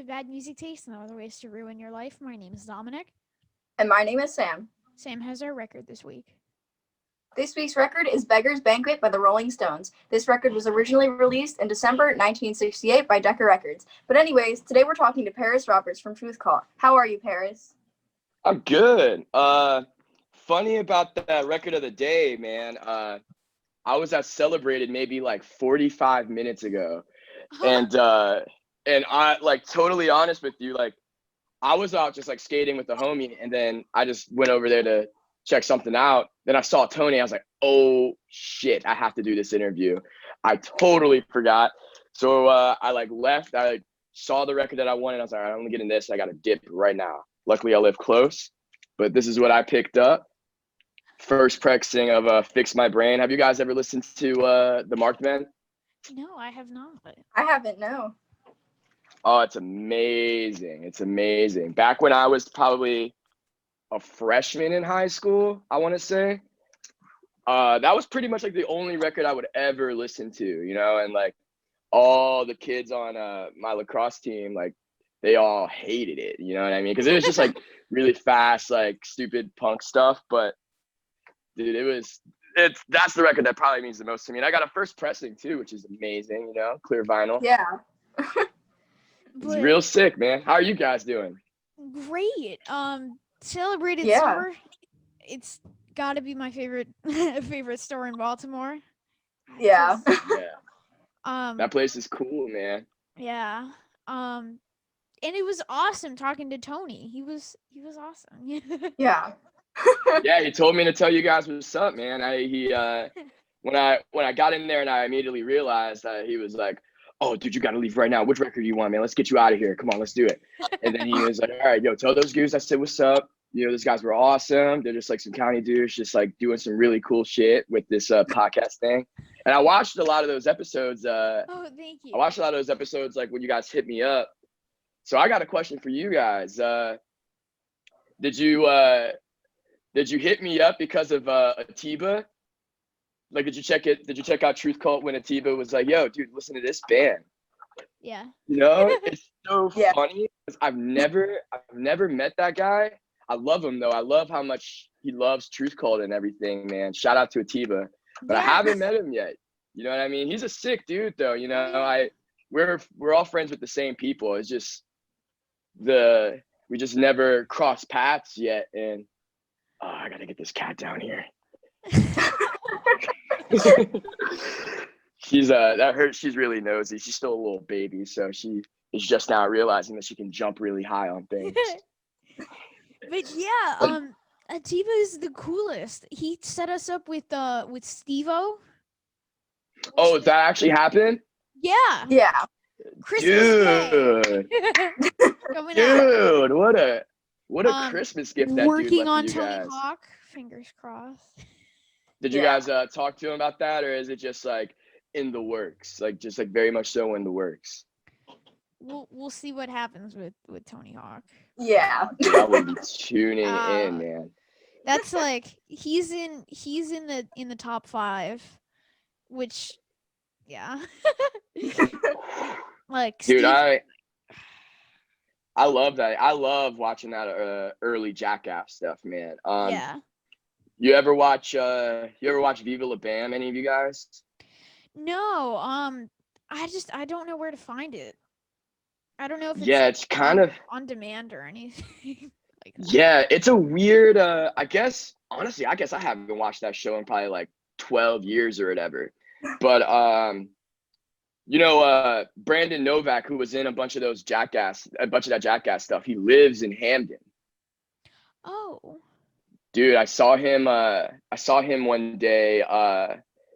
to Bad Music Taste and Other Ways to Ruin Your Life. My name is Dominic. And my name is Sam. Sam has our record this week. This week's record is Beggar's Banquet by the Rolling Stones. This record was originally released in December 1968 by Decca Records. But anyways, today we're talking to Paris Roberts from Truth Call. How are you, Paris? I'm good. Funny about that record of the day, man. I was at Celebrated maybe like 45 minutes ago. And I like totally honest with you, like I was out just like skating with the homie, and then I just went over there to check something out. Then I saw Tony. I was like, oh shit, I have to do this interview. I totally forgot. So I like left. I like, saw the record that I wanted. I was like, all right, I'm gonna get in this. I got to dip right now. Luckily, I live close, but this is what I picked up. First pressing of Fix My Brain. Have you guys ever listened to The Marked Men? No, I have not. I haven't, no. Oh, it's amazing. It's amazing. Back when I was probably a freshman in high school, I want to say, that was pretty much like the only record I would ever listen to, you know, and like all the kids on my lacrosse team, like they all hated it, you know what I mean? Because it was just like really fast, like stupid punk stuff. But dude, that's the record that probably means the most to me. And I got a first pressing too, which is amazing, you know, clear vinyl. Yeah. It's real sick, man. How are you guys doing? Great. Celebrated Yeah. store. It's got to be my favorite store in Baltimore. Yeah. Yeah. That place is cool, man. Yeah. And it was awesome talking to Tony. He was awesome. Yeah. Yeah, he told me to tell you guys what's up, man. When I got in there and I immediately realized that he was like, oh, dude, you got to leave right now. Which record do you want, man? Let's get you out of here. Come on, let's do it. And then he was like, all right, yo, tell those dudes I said what's up. You know, those guys were awesome. They're just like some county dudes, just like doing some really cool shit with this podcast thing. And I watched a lot of those episodes. Oh, thank you. I watched a lot of those episodes like when you guys hit me up. So I got a question for you guys. Did you hit me up because of Atiba? Like, did you check out Truth Cult when Atiba was like, yo, dude, listen to this band? Yeah. You know, it's so funny because I've never met that guy. I love him though. I love how much he loves Truth Cult and everything, man. Shout out to Atiba. But I haven't met him yet. You know what I mean? He's a sick dude though. You know, we're all friends with the same people. It's just we just never crossed paths yet. And I gotta get this cat down here. She's really nosy. She's still a little baby, so she is just now realizing that she can jump really high on things. But yeah, Atiba is the coolest. He set us up with Steve-O. Oh, that actually happened? Yeah. Yeah. Christmas Day. Dude, what a Christmas gift that working dude left on you Tony guys. Hawk. Fingers crossed. Did you guys talk to him about that, or is it just like in the works, like just like very much so in the works? We'll see what happens with Tony Hawk. Yeah. I would be tuning in, man. That's like he's in the top 5, which yeah. Like dude, I love that. I love watching that early Jackass stuff, man. Yeah. You ever watch Viva La Bam? Any of you guys? No. I don't know where to find it. I don't know if it's kind of on demand or anything like that. Yeah, it's a weird. I guess honestly, I haven't watched that show in probably like 12 years or whatever. But you know, Brandon Novak, who was in a bunch of that Jackass stuff, he lives in Hamden. Oh. Dude, I saw him one day.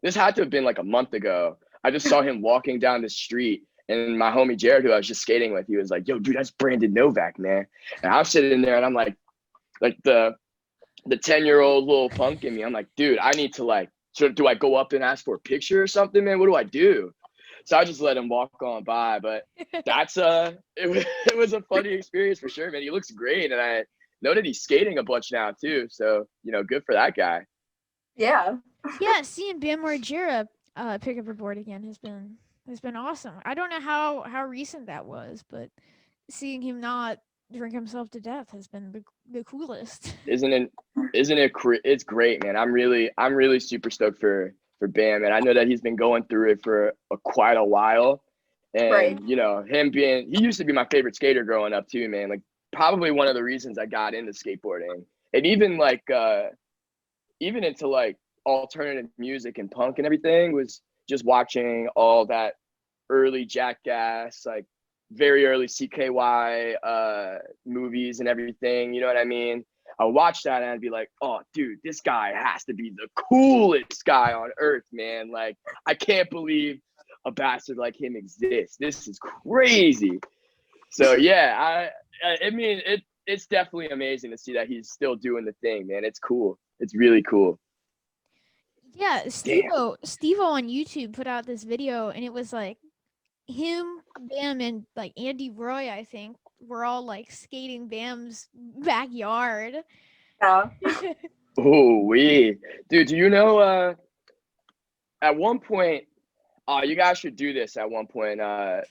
This had to have been like a month ago. I just saw him walking down the street, and my homie Jared, who I was just skating with, he was like, yo, dude, that's Brandon Novak, man. And I was sitting there and I'm like the 10-year-old little punk in me. I'm like, dude, I need to like, so do I go up and ask for a picture or something, man? What do I do? So I just let him walk on by. But that's it was a funny experience for sure, man. He looks great, and I know that he's skating a bunch now too. So, you know, good for that guy. Yeah. Yeah, seeing Bam Margera pick up a board again has been awesome. I don't know how recent that was, but seeing him not drink himself to death has been the coolest. It's great, man. I'm really super stoked for Bam, and I know that he's been going through it for quite a while. And Right. you know, he used to be my favorite skater growing up too, man. Like probably one of the reasons I got into skateboarding, and even like even into like alternative music and punk and everything was just watching all that early Jackass, like very early CKY movies and everything. You know what I mean? I watch that and I'd be like, oh, dude, this guy has to be the coolest guy on earth, man. Like, I can't believe a bastard like him exists. This is crazy. So yeah, I mean, it's definitely amazing to see that he's still doing the thing, man. It's cool. It's really cool. Yeah, Steve-O on YouTube put out this video, and it was like him, Bam, and like Andy Roy, I think, were all like skating Bam's backyard. Yeah. Oh, dude, do you know, at one point, you guys should do this at one point,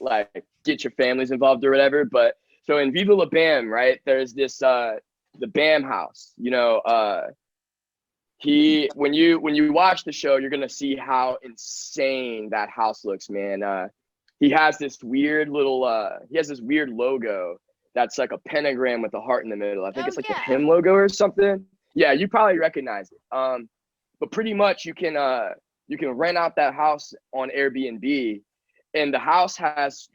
like get your families involved or whatever. But so in Viva La Bam, right, there's this, the Bam house, you know, when you watch the show, you're going to see how insane that house looks, man. He has this weird logo that's like a pentagram with a heart in the middle. I think it's like the hymn logo or something. Yeah, you probably recognize it. But pretty much you can rent out that house on Airbnb, and the house has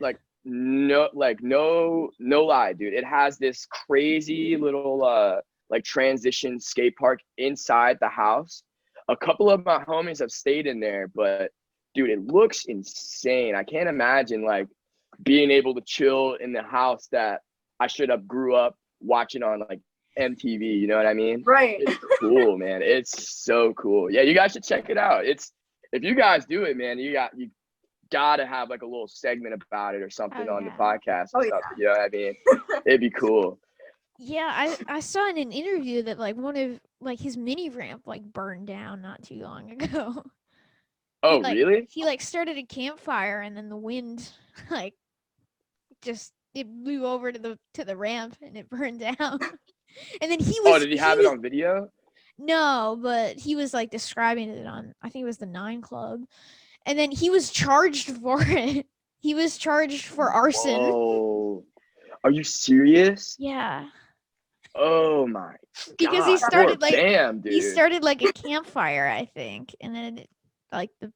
no lie, dude. It has this crazy little like transition skate park inside the house. A couple of my homies have stayed in there, but dude, it looks insane. I can't imagine like being able to chill in the house that I should have grew up watching on like MTV. You know what I mean? Right. It's cool, man. It's so cool. Yeah, you guys should check it out. If you guys do it, man, you gotta have like a little segment about it or something on the podcast or something. You know what I mean? It'd be cool. Yeah, I saw in an interview that like one of like his mini ramp like burned down not too long ago. Oh, really? He like started a campfire, and then the wind like just it blew over to the ramp and it burned down. And then he was. Oh, did he have it on video? No, but he was like describing it on, I think it was the 9 Club, and then he was charged for it. He was charged for arson. Oh, are you serious? Yeah. Oh my God. Because he started like Damn, dude. he started like a campfire, I think, and then like the.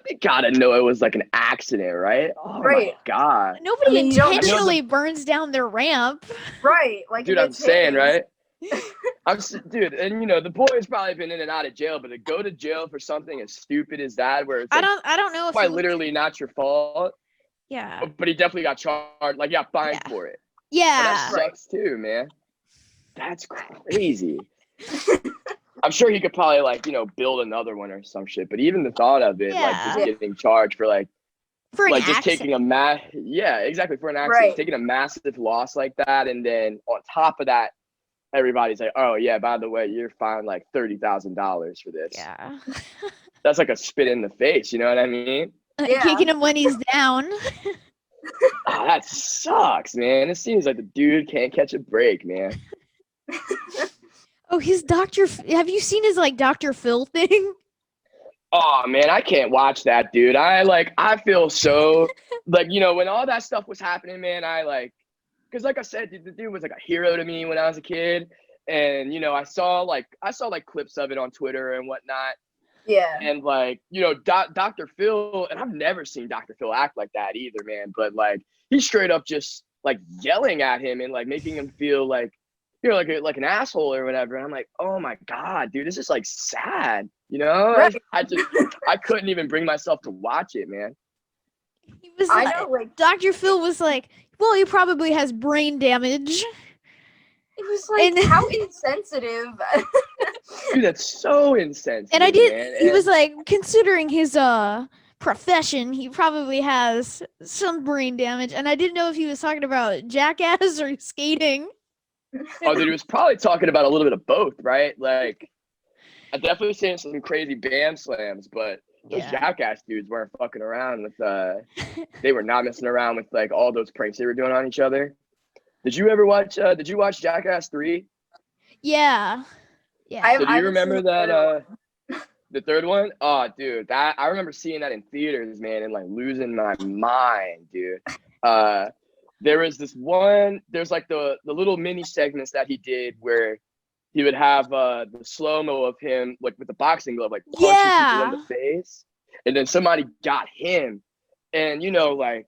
They gotta know it was like an accident, right? Oh Right. my God. Nobody intentionally burns down their ramp. Right. Like, dude, I'm saying, right? Dude, and you know, the boy's probably been in and out of jail, but to go to jail for something as stupid as that, where it's like, I don't know if quite literally not your fault. Yeah. But he definitely got charged, like got fined for it. Yeah. That sucks too, man. That's crazy. I'm sure he could probably like, you know, build another one or some shit. But even the thought of it, like just getting charged for like just accident. taking exactly, for an accident, taking a massive loss like that, and then on top of that, everybody's like, oh yeah, by the way, you're fined like $30,000 for this. Yeah. That's like a spit in the face, you know what I mean? Kicking him when he's down. Oh, that sucks, man. It seems like the dude can't catch a break, man. Oh, his have you seen his like Dr. Phil thing? Oh man, I can't watch that, dude. I feel so like, you know, when all that stuff was happening, man, because like I said, the dude was like a hero to me when I was a kid. And, you know, I saw like clips of it on Twitter and whatnot. Yeah. And like, you know, Dr. Phil, and I've never seen Dr. Phil act like that either, man. But like, he's straight up just like yelling at him and like making him feel like, you know, like an asshole or whatever. And I'm like, oh my God, dude, this is like sad, you know? Right. I couldn't even bring myself to watch it, man. He was like, Dr. Phil was like, well, he probably has brain damage. It was like, how insensitive. Dude, that's so insensitive. And man. He was like, considering his profession, he probably has some brain damage. And I didn't know if he was talking about Jackass or skating. Oh, dude, he was probably talking about a little bit of both, right? Like, I definitely seen some crazy Bam slams, but those Yeah. Jackass dudes weren't fucking around with they were not messing around with like all those pranks they were doing on each other. Did you ever watch did you watch Jackass 3? Yeah. Yeah. So do I you haven't seen remember the that third one. the third one? Oh dude, that I remember seeing that in theaters, man, and like losing my mind, dude. There was this one, there's like the little mini segments that he did where he would have the slow-mo of him like with the boxing glove, like punching people in the Yeah. face, and then somebody got him, and you know, like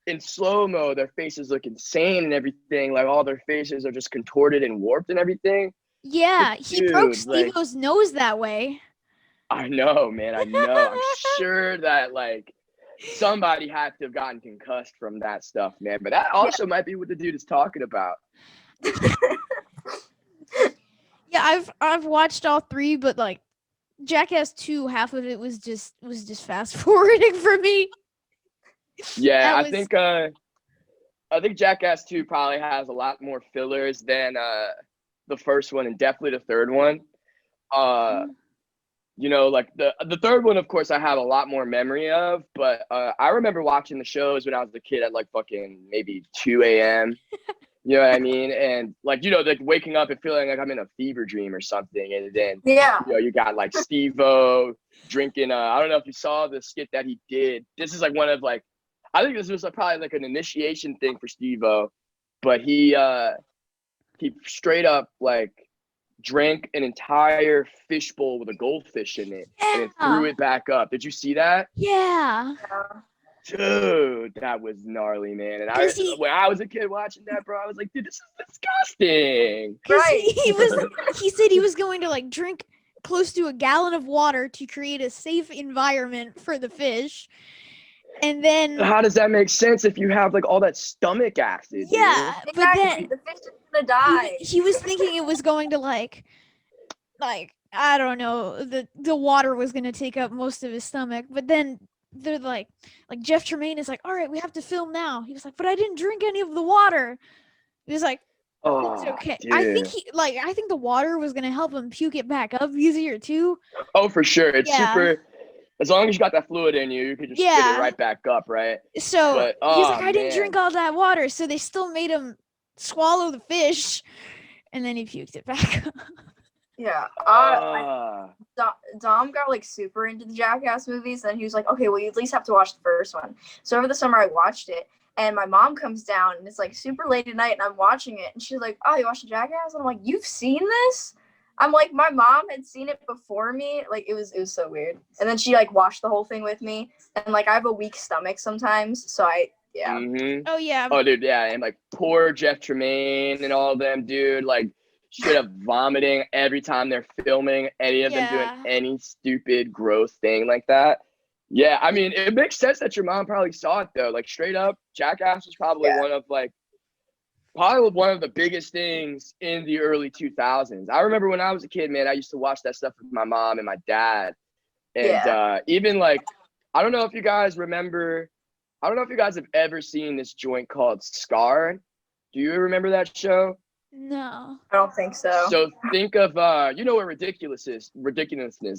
in slow-mo, their faces look insane and everything, like all their faces are just contorted and warped and everything. Yeah. But He broke dude, like Steve-O's nose that way. I know, man, I know. I'm sure that like somebody had to have gotten concussed from that stuff, man. But that also might be what the dude is talking about. Yeah, I've watched all three, but like Jackass 2, half of it was just fast forwarding for me. Yeah, That I was think Jackass 2 probably has a lot more fillers than the first one and definitely the third one. You know, like the third one, of course, I have a lot more memory of, but I remember watching the shows when I was a kid at like fucking maybe 2 a.m. You know what I mean? And like, you know, like waking up and feeling like I'm in a fever dream or something. And then, Yeah. you know, you got like Steve-O drinking. I don't know if you saw the skit that he did. This is like one of like, I think this was probably like an initiation thing for Steve-O, but he straight up like drank an entire fishbowl with a goldfish in it and then threw yeah. it back up. Did you see that? Yeah. Dude, that was gnarly, man. And when I was a kid watching that, bro, I was like, dude, this is disgusting. Because Right. he said he was going to like drink close to a gallon of water to create a safe environment for the fish. And then How does that make sense if you have like all that stomach acid? yeah, Dude? but Exactly. then The fish is gonna die. he was thinking it was going to like I don't know, the water was going to take up most of his stomach, but then they're like Jeff Tremaine is like, all right, we have to film now. He was like, but I didn't drink any of the water. He was like, it's Oh, okay. dude. I think the water was gonna help him puke it back up easier too. Oh, for sure. It's Yeah. super. As long as you got that fluid in you, you could just spit Yeah. it right back up, right? So But he's like, I didn't man. drink all that water, so they still made him swallow the fish, and then he puked it back up. Yeah. Ah. Dom got like super into the Jackass movies, and he was like, okay, well, you at least have to watch the first one. So over the summer, I watched it, and my mom comes down, and it's like super late at night, and I'm watching it, and she's like, oh, you watched the Jackass? And I'm like, you've seen this? I'm like, my mom had seen it before me. Like, it was so weird. And then she like watched the whole thing with me, and like I have a weak stomach sometimes, so yeah. Mm-hmm. Oh yeah. Oh, dude, yeah, and like poor Jeff Tremaine and all of them, dude, like straight up vomiting every time they're filming any of them doing any stupid, gross thing like that. Yeah, I mean, it makes sense that your mom probably saw it though. Like straight up, Jackass was probably one of the biggest things in the early 2000s. I remember when I was a kid, man, I used to watch that stuff with my mom and my dad, and even like, I don't know if you guys remember. I don't know if you guys have ever seen this joint called Scar. Do you remember that show? No. I don't think so. So think of you know what ridiculousness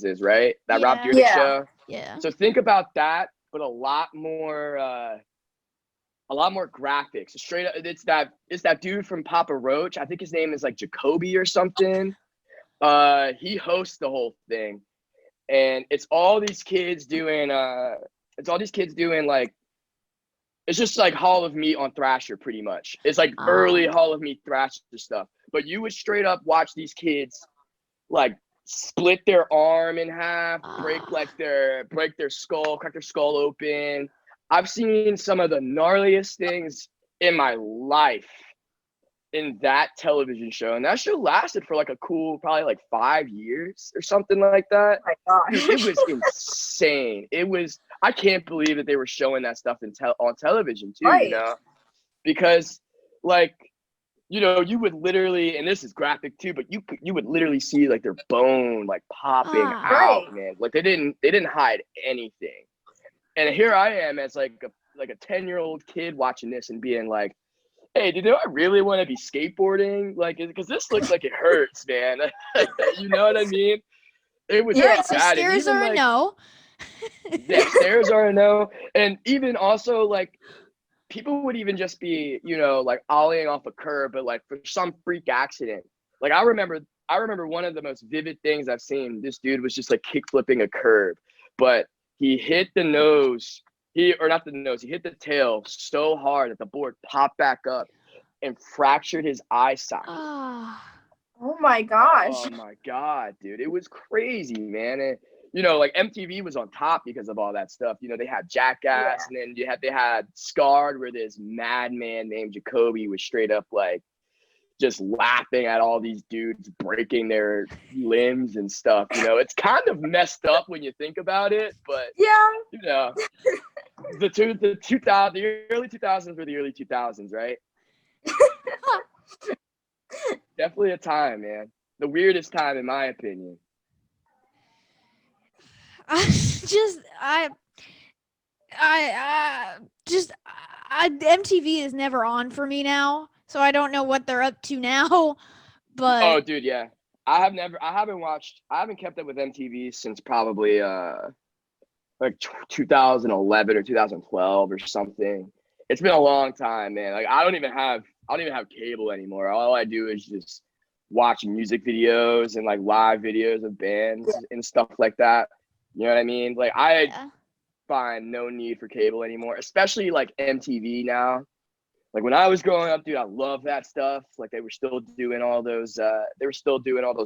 is, right? That Rob Yeah. Dyrdek show. Yeah. So think about that, but a lot more graphics. Straight up, it's that dude from Papa Roach. I think his name is like Jacoby or something. He hosts the whole thing, and it's all these kids doing like. It's just like Hall of Meat on Thrasher, pretty much. It's like early Hall of Meat Thrasher stuff. But you would straight up watch these kids like split their arm in half, break their skull, crack their skull open. I've seen some of the gnarliest things in my life in that television show. And that show lasted for like a cool, probably like 5 years or something like that. Oh my gosh. It was insane. I can't believe that they were showing that stuff on television too, Right. you know? Because like, you know, you would literally, and this is graphic too, but you would literally see like their bone like popping out, Right. man. Like they didn't hide anything. And here I am as like a 10-year-old kid watching this and being like, hey, do you know I really want to be skateboarding? Like, because this looks like it hurts, man. You know what I mean? It was All right, so bad. And stairs even, are a like, no. Yeah, stairs are a no. And even also like people would even just be, like ollieing off a curb, but like for some freak accident. Like I remember one of the most vivid things I've seen. This dude was just like kick flipping a curb, but he hit the nose. Or not the nose, he hit the tail so hard that the board popped back up and fractured his eye socket. Ah. Oh my gosh. Oh my God, dude. It was crazy, man. And like MTV was on top because of all that stuff. They had Jackass, and then they had Scarred, where this madman named Jacoby was straight up like just laughing at all these dudes breaking their limbs and stuff. It's kind of messed up when you think about it, but Yeah. the early 2000s were the early 2000s, right? Definitely a time, man. The weirdest time, in my opinion. MTV is never on for me now, so I don't know what they're up to now. But Oh, dude, yeah. I haven't kept up with MTV since probably like 2011 or 2012 or something. It's been a long time, man. Like I don't even have cable anymore. All I do is just watch music videos and like live videos of bands and stuff like that. You know what I mean? Like I find no need for cable anymore, especially like MTV now. Like when I was growing up, dude, I love that stuff. Like they were still doing all those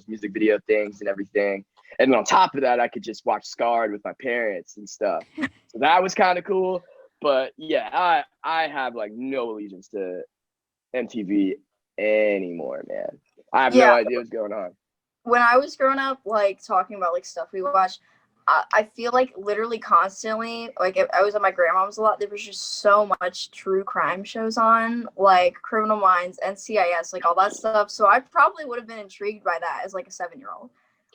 music video things and everything. And then on top of that, I could just watch Scarred with my parents and stuff. So that was kind of cool. But yeah, I have like no allegiance to MTV anymore, man. I have no idea what's going on. When I was growing up, like talking about like stuff we watched, I feel like literally constantly, like if I was at my grandmom's a lot, there was just so much true crime shows on, like Criminal Minds, NCIS, like all that stuff. So I probably would have been intrigued by that as like a 7-year-old.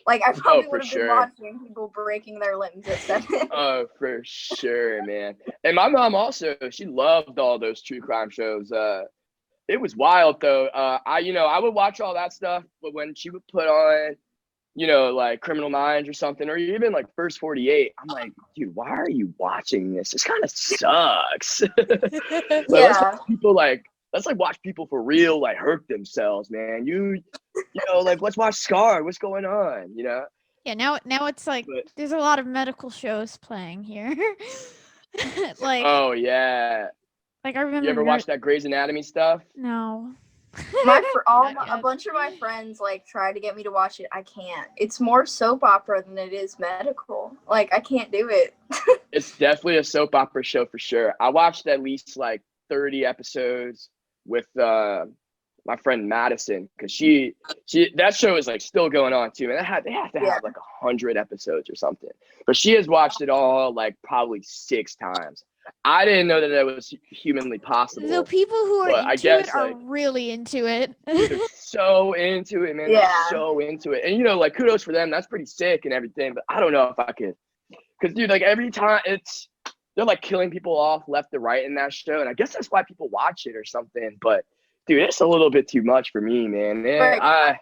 Like I probably would have been watching people breaking their limbs at 7. Oh, for sure, man. And my mom also, she loved all those true crime shows. It was wild though. I would watch all that stuff, but when she would put on, like Criminal Minds or something, or even like First 48, I'm like, dude, why are you watching this? This kind of sucks. Let's watch people for real, like hurt themselves, man. Let's watch Scar. What's going on? Yeah, now it's like there's a lot of medical shows playing here. Like, oh yeah. Like I remember. You ever watch that Grey's Anatomy stuff? No. A bunch of my friends like try to get me to watch it. I can't. It's more soap opera than it is medical. Like I can't do it. It's definitely a soap opera show for sure. I watched at least like 30 episodes with my friend Madison, because she that show is like still going on too, and they have to have like 100 episodes or something. But she has watched it all like probably 6 times. I didn't know that was humanly possible. So people who are into it are really into it. They're so into it, man. Yeah. They're so into it. And like kudos for them. That's pretty sick and everything. But I don't know if I could. Because dude, like every time they're like killing people off left and right in that show. And I guess that's why people watch it or something. But dude, it's a little bit too much for me, man. I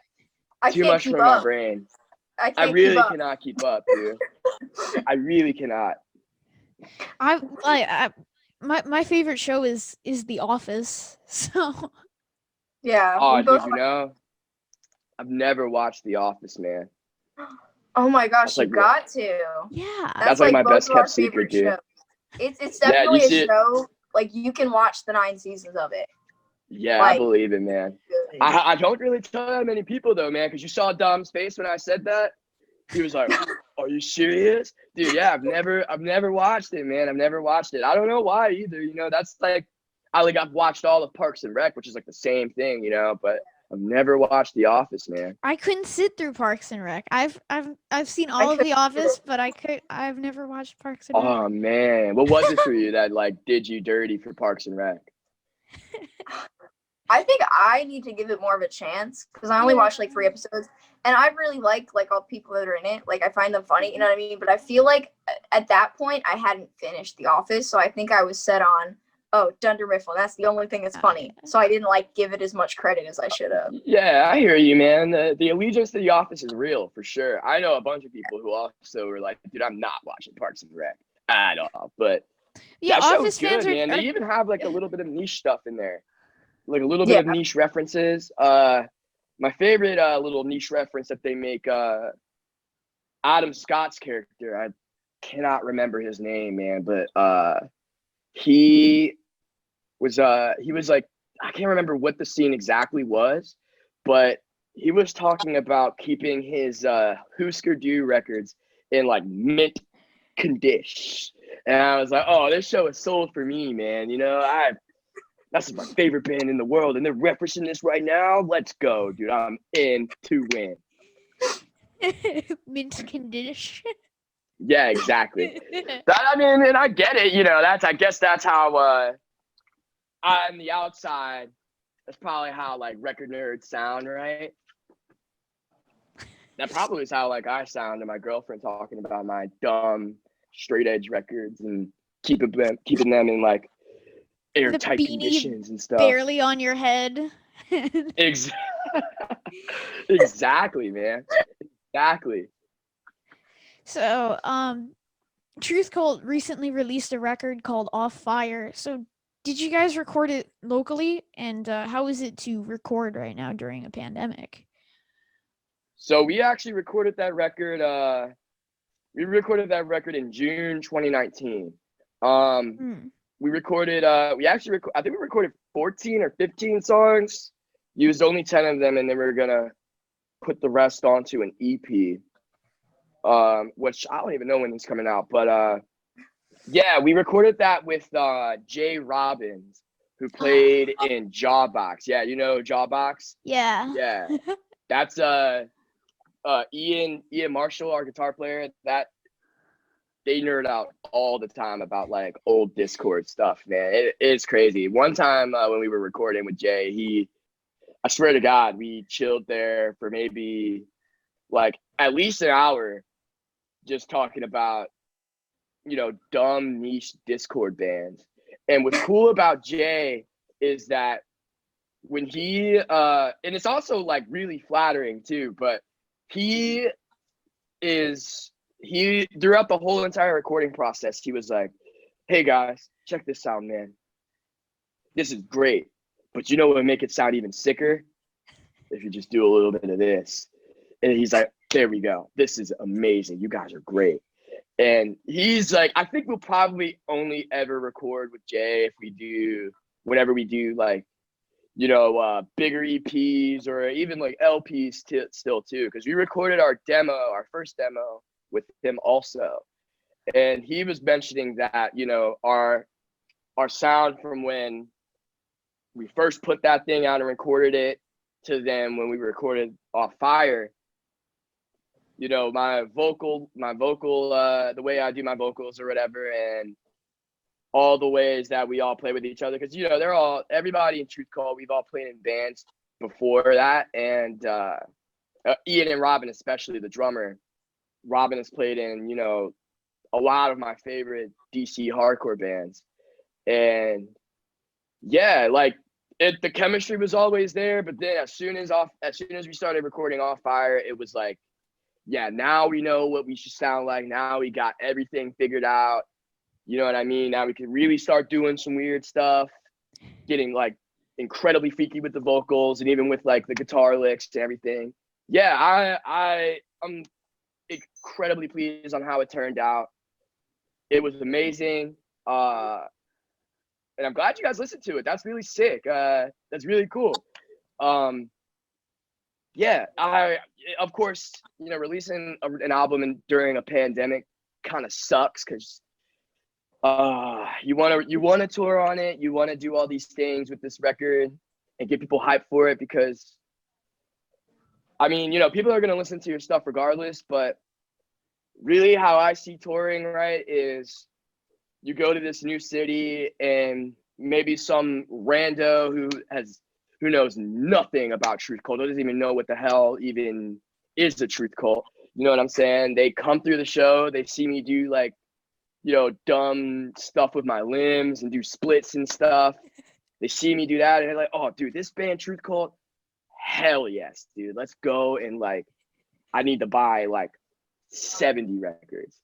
too much for my brain. I really cannot keep up, dude. I really cannot. My favorite show is The Office. So yeah. Oh, dude, I've never watched The Office, man. Oh my gosh, you got to. Yeah. That's like my best kept secret, dude. It's definitely a show. Like you can watch the 9 seasons of it. Yeah, I believe it, man. I don't really tell that many people though, man, because you saw Dom's face when I said that. He was like, "Are you serious, dude?" Yeah, I've never watched it, man. I've never watched it. I don't know why either. That's like, I've watched all of Parks and Rec, which is like the same thing, but I've never watched The Office, man. I couldn't sit through Parks and Rec. I've seen all of The Office, but I've never watched Parks and Rec. Oh man, what was it for you that like did you dirty for Parks and Rec? I think I need to give it more of a chance because I only watched like 3 episodes, and I really like all the people that are in it. Like I find them funny, you know what I mean? But I feel like at that point I hadn't finished The Office, so I think I was set on Oh, Dunder Mifflin. That's the only thing that's Oh, funny. yeah. So I didn't like give it as much credit as I should have. Yeah, I hear you, man. The allegiance to The Office is real for sure. I know a bunch of people who also were like, dude, I'm not watching Parks and Rec at all. But Yeah, that show's Office fans good, man. They are even have like a little bit of niche stuff in there, like a little bit Yeah. of niche references. My favorite little niche reference that they make, Adam Scott's character. I cannot remember his name, man, but he was like, I can't remember what the scene exactly was, but he was talking about keeping his Husker Du records in like mint condition. And I was like, oh, this show is sold for me, man. You know, that's my favorite band in the world, and they're referencing this right now. Let's go, dude. I'm in to win. mint condition. Yeah, exactly. I mean, and I get it. You know, I guess that's how on the outside, that's probably how like record nerds sound, right? That probably is how like I sound to my girlfriend talking about my dumb straight edge records and keeping them in like airtight beanie conditions and stuff. Barely on your head. Exactly, man. Exactly. So, Truth Cult recently released a record called Off Fire. So, did you guys record it locally? And how is it to record right now during a pandemic? So we actually recorded that record. We recorded that record in June 2019. We recorded. I think we recorded 14 or 15 songs. Used only 10 of them, and then we were gonna put the rest onto an EP. Which I don't even know when it's coming out, but yeah, we recorded that with Jay Robbins, who played in Jawbox. Yeah, you know Jawbox? Yeah. Yeah. That's Ian Marshall, our guitar player, that they nerd out all the time about like old Discord stuff, man. It's crazy. One time when we were recording with Jay, I swear to God, we chilled there for maybe like at least an hour just talking about, you know, dumb niche Discord bands. And what's cool about Jay is that when he and it's also like really flattering too, but he throughout the whole entire recording process, he was like, hey guys, check this out, man. This is great. But you know what would make it sound even sicker? If you just do a little bit of this. And he's like, there we go. This is amazing. You guys are great. And he's like, I think we'll probably only ever record with Jay whenever we do like, you know, bigger EPs or even like LPs still too. Because we recorded our first demo with him also. And he was mentioning that, you know, our sound from when we first put that thing out and recorded it to then when we recorded Off Fire, you know, my vocal, the way I do my vocals or whatever, and all the ways that we all play with each other. Cause you know, everybody in Truth Cult, we've all played in bands before that. And Ian and Robin, especially the drummer, Robin has played in, you know, a lot of my favorite DC hardcore bands. And yeah, like the chemistry was always there, but then as soon as we started recording Off Fire, it was like, yeah, now we know what we should sound like. Now we got everything figured out. You know what I mean? Now we can really start doing some weird stuff, getting like incredibly freaky with the vocals and even with like the guitar licks and everything. Yeah, I'm incredibly pleased on how it turned out. It was amazing. And I'm glad you guys listened to it. That's really sick. That's really cool. Yeah, of course, you know, releasing an album during a pandemic kind of sucks because you want to tour on it, you want to do all these things with this record and get people hyped for it because, I mean, you know, people are gonna listen to your stuff regardless. But really, how I see touring, right, is you go to this new city and maybe some rando who knows nothing about Truth Cult, doesn't even know what the hell even is the Truth Cult. You know what I'm saying? They come through the show, they see me do like dumb stuff with my limbs and do splits and stuff. They see me do that and they're like, oh, dude, this band Truth Cult, hell yes, dude. Let's go. And like, I need to buy like 70 records.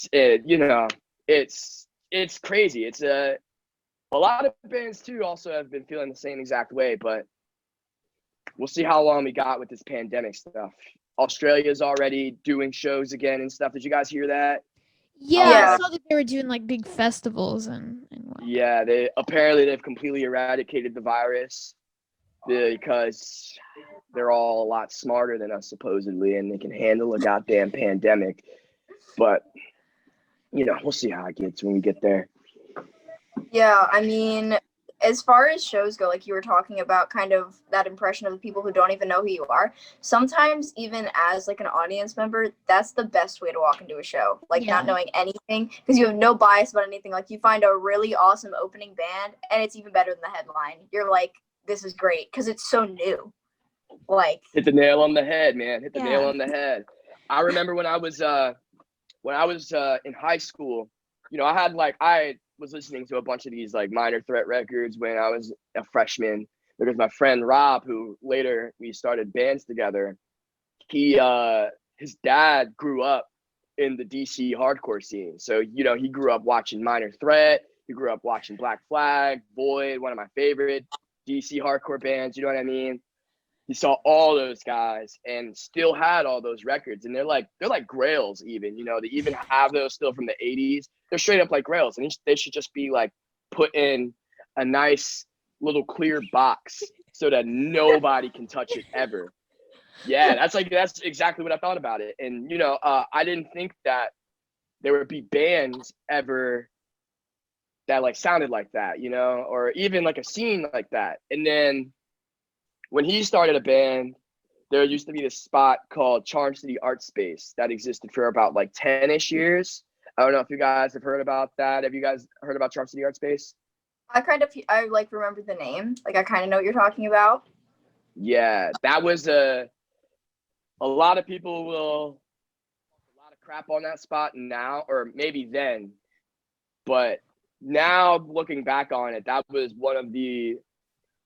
It's crazy. It's a lot of bands too also have been feeling the same exact way, but we'll see how long we got with this pandemic stuff. Australia's already doing shows again and stuff. Did you guys hear that? Yeah, I Yeah. saw that they were doing like big festivals and what. Yeah, they've completely eradicated the virus because they're all a lot smarter than us supposedly, and they can handle a goddamn pandemic. But we'll see how it gets when we get there. Yeah, I mean, as far as shows go, like you were talking about kind of that impression of the people who don't even know who you are, sometimes even as like an audience member, that's the best way to walk into a show, like Yeah. not knowing anything, because you have no bias about anything. Like you find a really awesome opening band and it's even better than the headline. You're like, this is great because it's so new. Like, Hit the nail on the head, man. Hit the nail Yeah. on the head. I remember when I was in high school, I was listening to a bunch of these like Minor Threat records when I was a freshman, because my friend Rob, who later we started bands together, his dad grew up in the DC hardcore scene. So, he grew up watching Minor Threat, he grew up watching Black Flag, Void, one of my favorite DC hardcore bands, you know what I mean? He saw all those guys and still had all those records, and they're like grails even, they even have those still from the 80s. They're straight up like grails, and they should just be like put in a nice little clear box so that nobody can touch it ever. Yeah, that's exactly what I thought about it. And I didn't think that there would be bands ever that like sounded like that, or even like a scene like that. And then when he started a band, there used to be this spot called Charm City Art Space that existed for about like 10-ish years. I don't know if you guys have heard about that. Have you guys heard about Charm City Art Space? I like remember the name. Like I kind of know what you're talking about. Yeah, that was a lot of people will a lot of crap on that spot now, or maybe then. But now looking back on it, that was one of the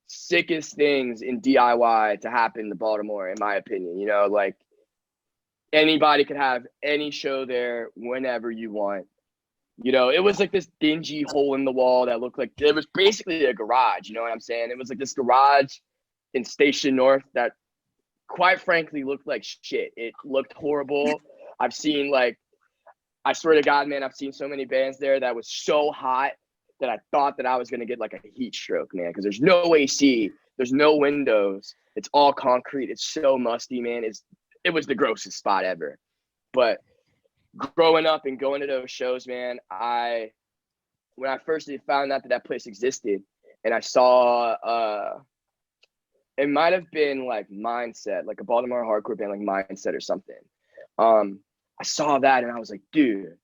sickest things in DIY to happen to Baltimore, in my opinion. Like anybody could have any show there whenever you want. It was like this dingy hole in the wall that looked like it was basically a garage. You know what I'm saying? It was like this garage in Station North that, quite frankly, looked like shit. It looked horrible. I've seen I swear to God, man, I've seen so many bands there that was so hot that I thought that I was going to get like a heat stroke, man, because there's no AC, there's no windows, it's all concrete, it's so musty, man. It was the grossest spot ever. But growing up and going to those shows, man, when I first found out that place existed, and I saw it might have been like Mindset, like a Baltimore hardcore band like Mindset or something. I saw that and I was like, dude,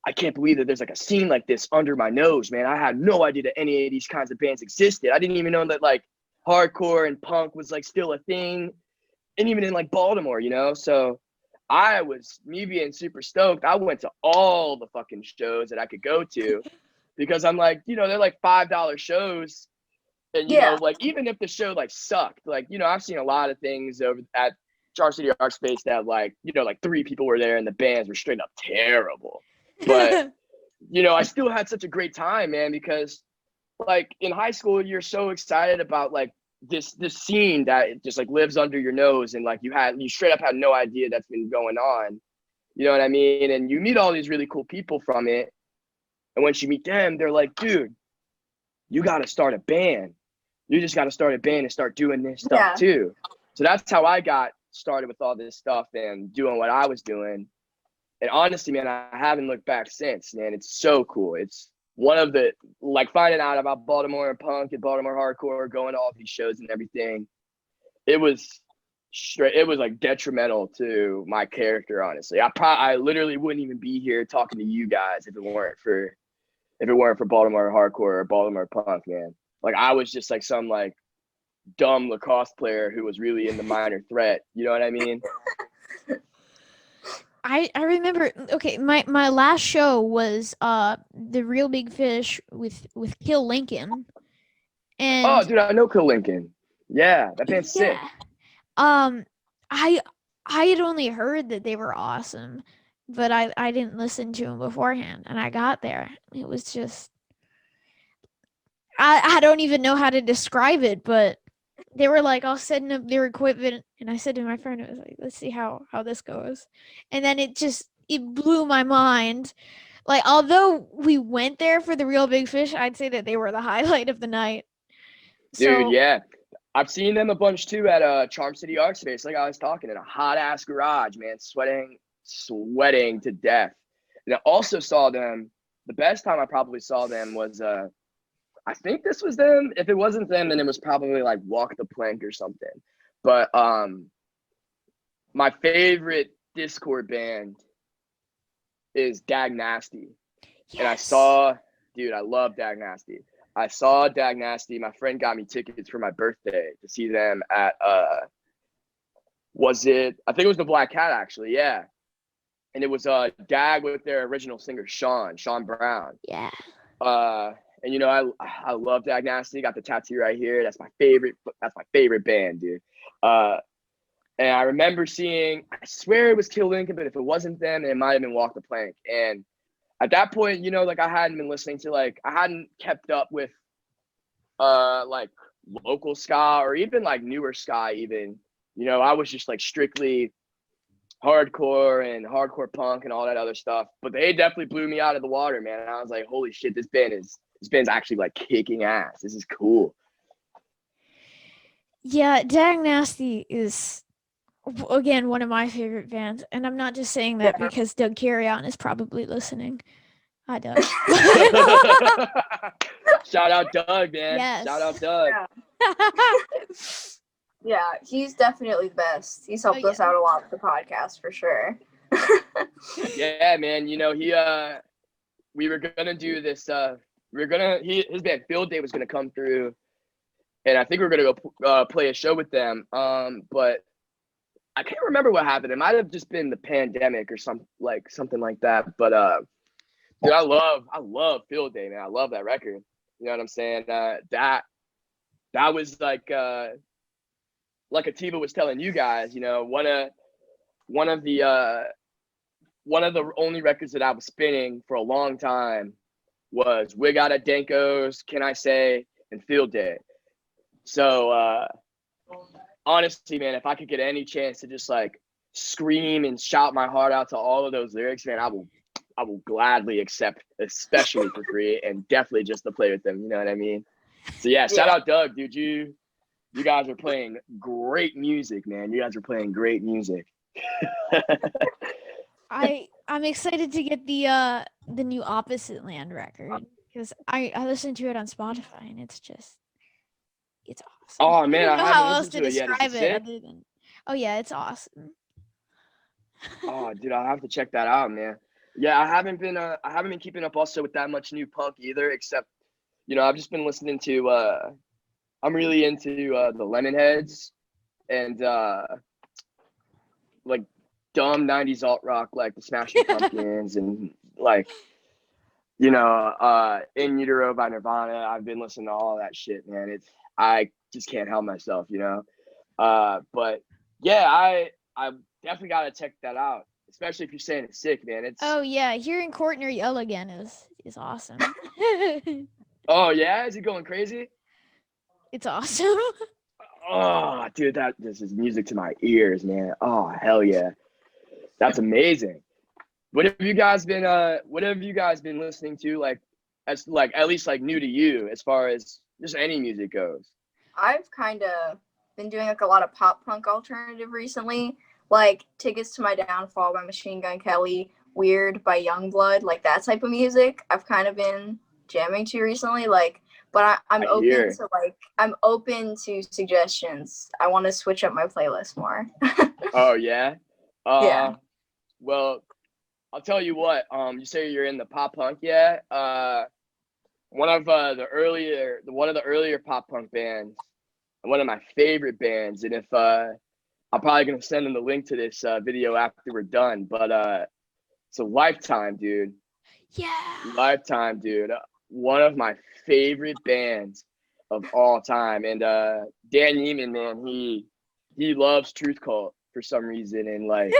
I can't believe that there's like a scene like this under my nose, man. I had no idea that any of these kinds of bands existed. I didn't even know that like hardcore and punk was like still a thing, and even in like Baltimore, So me being super stoked, I went to all the fucking shows that I could go to, because I'm like, they're like $5 shows. And, like, even if the show like sucked, like, I've seen a lot of things over at Charm City Art Space that like, like 3 people were there and the bands were straight up terrible. But, I still had such a great time, man, because like in high school, you're so excited about like this scene that just like lives under your nose, and like you straight up had no idea that's been going on. You know what I mean? And you meet all these really cool people from it. And once you meet them, they're like, dude, you got to start a band. You just got to start a band and start doing this stuff too. So that's how I got started with all this stuff and doing what I was doing. And honestly, man, I haven't looked back since, man. It's so cool. It's one of the, like, finding out about Baltimore punk and Baltimore hardcore, going to all these shows and everything. It was like detrimental to my character, honestly. I literally wouldn't even be here talking to you guys if it weren't for Baltimore hardcore or Baltimore punk, man. Like, I was just like some like dumb lacrosse player who was really into Minor Threat. You know what I mean? I remember. Okay, my last show was the Real Big Fish with Kill Lincoln, Oh, and dude, I know Kill Lincoln. Yeah, that band's sick. yeah, um, I I had only heard that they were awesome, but I didn't listen to them beforehand, and I got there. It was just I don't even know how to describe it, but they were like all setting up their equipment, and I said to my friend, "I was like, let's see how this goes," and then it blew my mind. Like, although we went there for the Real Big Fish, I'd say that they were the highlight of the night. Dude, So yeah. I've seen them a bunch too at Charm City Art Space, like I was talking, in a hot ass garage, man, sweating to death. And I also saw them. The best time I probably saw them was I think this was them. If it wasn't them, then it was probably like Walk the Plank or something. But my favorite Discord band is Dag Nasty. And I yes, saw, dude, I love Dag Nasty. I saw Dag Nasty. My friend got me tickets for my birthday to see them at was it, I think it was the Black Cat actually, yeah. And it was Dag with their original singer Sean Brown. yeah. And you know, I love Dag Nasty. Got the tattoo right here. That's my favorite band, dude. And I remember seeing, I swear it was Kill Lincoln, but if it wasn't them, it might have been Walk the Plank. And at that point, you know, like I hadn't been listening to, like, I hadn't kept up with like local ska or even like newer ska even. You know, I was just like strictly hardcore and hardcore punk and all that other stuff. But they definitely blew me out of the water, man. And I was like, holy shit, this band's actually like kicking ass. This is cool. Yeah, Dag Nasty is again one of my favorite bands, and I'm not just saying that Yeah. because Doug Carrion is probably listening. Hi, Doug. Shout out Doug, man. Yes. Shout out Doug. Yeah. Yeah, he's definitely the best. He's helped Oh, us yeah. out a lot with the podcast for sure. Yeah, man. You know, we were gonna do this. His band Field Day was gonna come through, and I think we were gonna go play a show with them. But I can't remember what happened. It might have just been the pandemic or something like that. But dude, I love Field Day, man. I love that record. You know what I'm saying? That was like Atiba was telling you guys, you know, one of the only records that I was spinning for a long time was We Got a Danko's, Can I Say, and Field Day. So honestly, man, if I could get any chance to just like scream and shout my heart out to all of those lyrics, man, I will gladly accept, especially for free, and definitely just to play with them. You know what I mean? So yeah, shout out Doug, dude. You guys are playing great music, man. You guys are playing great music. I'm excited to get the new Opposite Land record because I listened to it on Spotify and it's awesome. Oh man, I I don't know haven't how else listened to to it yet. Is describe it it sick? other than yeah, it's awesome. Oh, dude, I'll have to check that out, man. Yeah, I haven't been keeping up also with that much new punk either, except, you know, I've just been listening to I'm really into the Lemonheads and like dumb 90s alt rock like the Smashing Pumpkins and like, you know, In Utero by Nirvana. I've been listening to all that shit, man. I just can't help myself, you know. But yeah, I definitely gotta check that out, especially if you're saying it's sick, man. Oh yeah, hearing Courtney yell again is awesome. Oh yeah, is he going crazy? It's awesome. Oh, dude, this is music to my ears, man. Oh, hell yeah, that's amazing. What have you guys been listening to, like, as like at least like new to you as far as just any music goes? I've kind of been doing like a lot of pop punk alternative recently, like Tickets to My Downfall by Machine Gun Kelly, Weird by Youngblood, like that type of music. I've kind of been jamming to recently, like. But I'm open to suggestions. I want to switch up my playlist more. Oh yeah. Yeah. Well, I'll tell you what. You say you're in the pop punk, yeah. One of the earlier pop punk bands, one of my favorite bands, and if I'm probably gonna send them the link to this video after we're done. But so Lifetime, dude. Yeah. Lifetime, dude. One of my favorite bands of all time. And Dan Neiman, man, he loves Truth Cult for some reason. And like,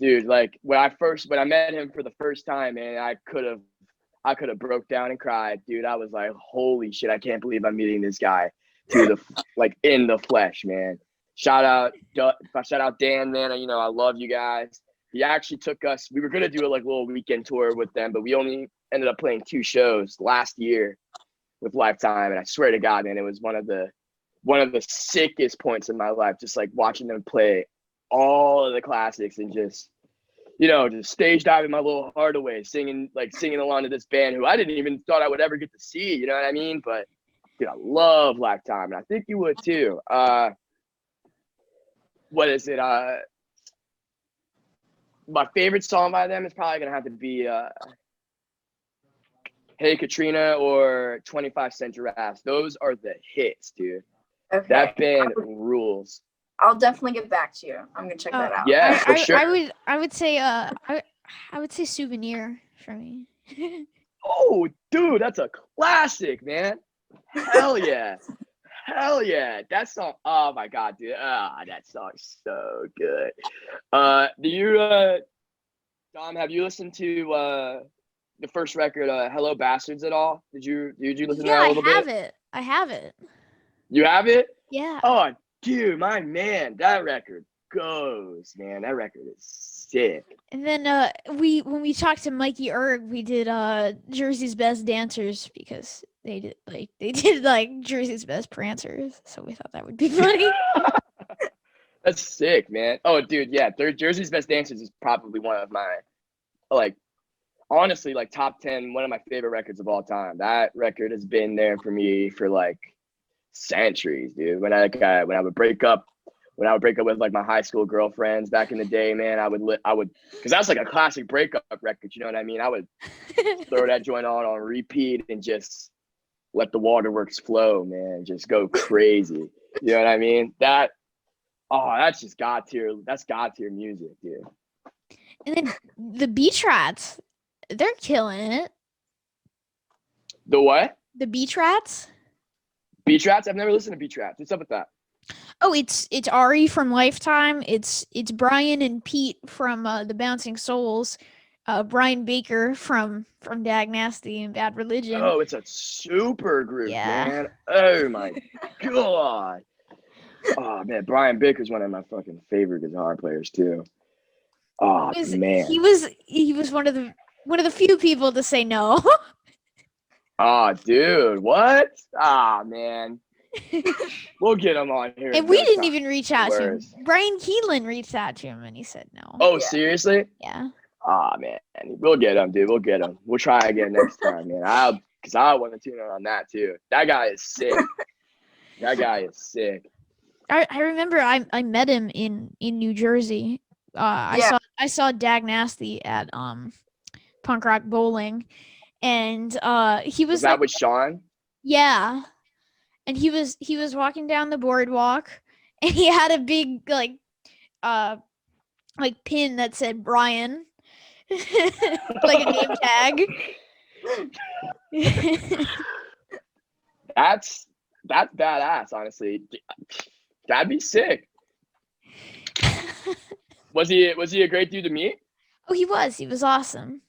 dude, like when I met him for the first time, man, I could have broke down and cried, dude. I was like, holy shit, I can't believe I'm meeting this guy in the flesh, man. Shout out Dan, man. You know, I love you guys. He actually took us. We were gonna do a little weekend tour with them, but we only ended up playing 2 shows last year with Lifetime. And I swear to God, man, it was one of the sickest points in my life, just like watching them play all of the classics and just, you know, just stage diving my little heart away, singing along to this band who I didn't even thought I would ever get to see. You know what I mean? But dude, I love Lifetime, and I think you would too. What is it? My favorite song by them is probably gonna have to be Hey Katrina or 25 Cent Giraffes. Those are the hits, dude. Okay. That band rules. I'll definitely get back to you. I'm gonna check that out. Yeah, for sure. I would say I would say Souvenir for me. Oh, dude, that's a classic, man. Hell yeah. Hell yeah. That song, oh my God, dude. That song's so good. Do you Dom, have you listened to the first record, Hello Bastards, at all? Did you listen to that a little bit? I have it. You have it? Yeah. Oh, dude, my man, that record goes, man. That record is sick. And then when we talked to Mikey Erg, we did Jersey's Best Dancers because they did like Jersey's Best Prancers, so we thought that would be funny. That's sick, man. Oh, dude, yeah. Jersey's Best Dancers is probably one of my, like, honestly, like top 10, one of my favorite records of all time. That record has been there for me for like centuries, dude. When I would break up with like my high school girlfriends back in the day, man, I would because that's like a classic breakup record. You know what I mean? I would throw that joint on repeat and just let the waterworks flow, man. Just go crazy. You know what I mean? That's just God tier. That's God tier music, dude. And then the Beach Rats, they're killing it. The what? The Beach Rats. Beach Rats? I've never listened to Beach Rats. What's up with that? Oh, it's Ari from Lifetime. It's Brian and Pete from the Bouncing Souls. Brian Baker from Dag Nasty and Bad Religion. Oh, it's a super group, Yeah. man. Oh my God. Oh man, Brian Baker's one of my fucking favorite guitar players too. Oh man. He was one of the few people to say no. Oh dude, what? Ah man. We'll get him on here. And we didn't even reach out to him. Brian Keelan reached out to him and he said no. Oh, Yeah. seriously? Yeah. Oh man, we'll get him, dude. We'll get him. We'll try again next time, man. Because I want to tune in on that too. That guy is sick. That guy is sick. I remember I met him in New Jersey. Yeah. I saw Dag Nasty at Punk Rock Bowling, and he was that like, with Sean? yeah, and he was walking down the boardwalk, and he had a big like pin that said Brian, like a name tag. That's badass, honestly. That'd be sick. Was he a great dude to meet? Oh, he was awesome.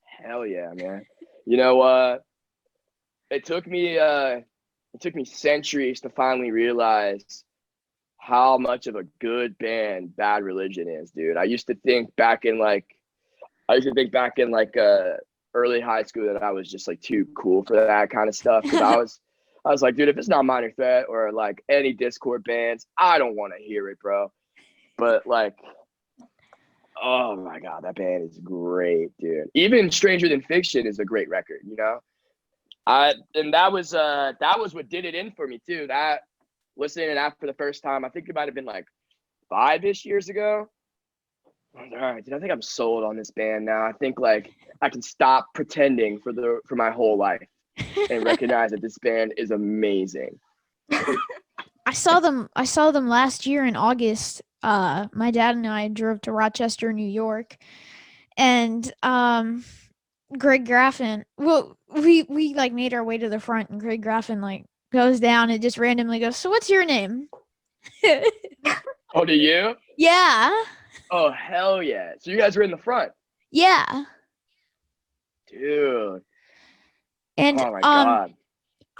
Hell yeah, man. You know, it took me centuries to finally realize how much of a good band Bad Religion is, dude. I used to think back in early high school that I was just like too cool for that kind of stuff. Cause I was like, dude, if it's not Minor Threat or like any Discord bands, I don't want to hear it, bro. But like, oh my God, that band is great, dude. Even Stranger Than Fiction is a great record, you know? And that was what did it in for me too. That listening to that for the first time, I think it might have been like 5-ish years ago. I was like, all right, dude, I think I'm sold on this band now. I think like I can stop pretending for my whole life and recognize that this band is amazing. I saw them last year in August. My dad and I drove to Rochester, New York, and Greg Graffin. Well, we like made our way to the front, and Greg Graffin like goes down and just randomly goes, "So what's your name?" Oh, do you? Yeah, Oh, hell yeah. So you guys were in the front. yeah, Dude. and Oh my God.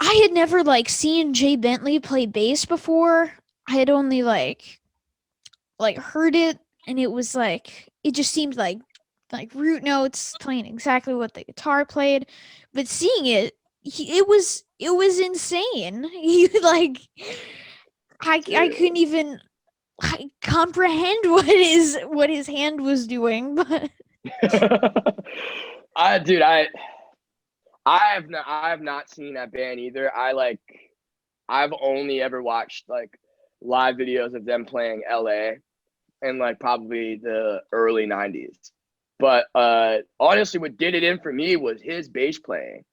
I had never like seen Jay Bentley play bass before. I had only like heard it, and it was like it just seemed like root notes playing exactly what the guitar played, but seeing it, it was insane. He like I couldn't even comprehend what his hand was doing, but Dude, I have not seen that band either. I've only ever watched like live videos of them playing LA in like probably the early 90s. But honestly what did it in for me was his bass playing.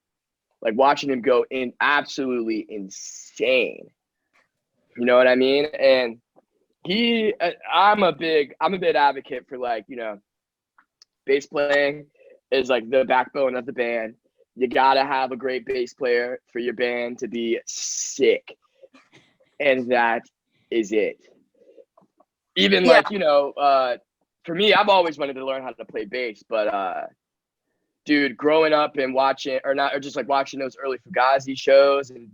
Like watching him go in absolutely insane. You know what I mean? And I'm a big advocate for like, bass playing is like the backbone of the band. You gotta have a great bass player for your band to be sick, and that is it. Even Yeah. like for me, I've always wanted to learn how to play bass, but dude, growing up and watching or just like watching those early Fugazi shows and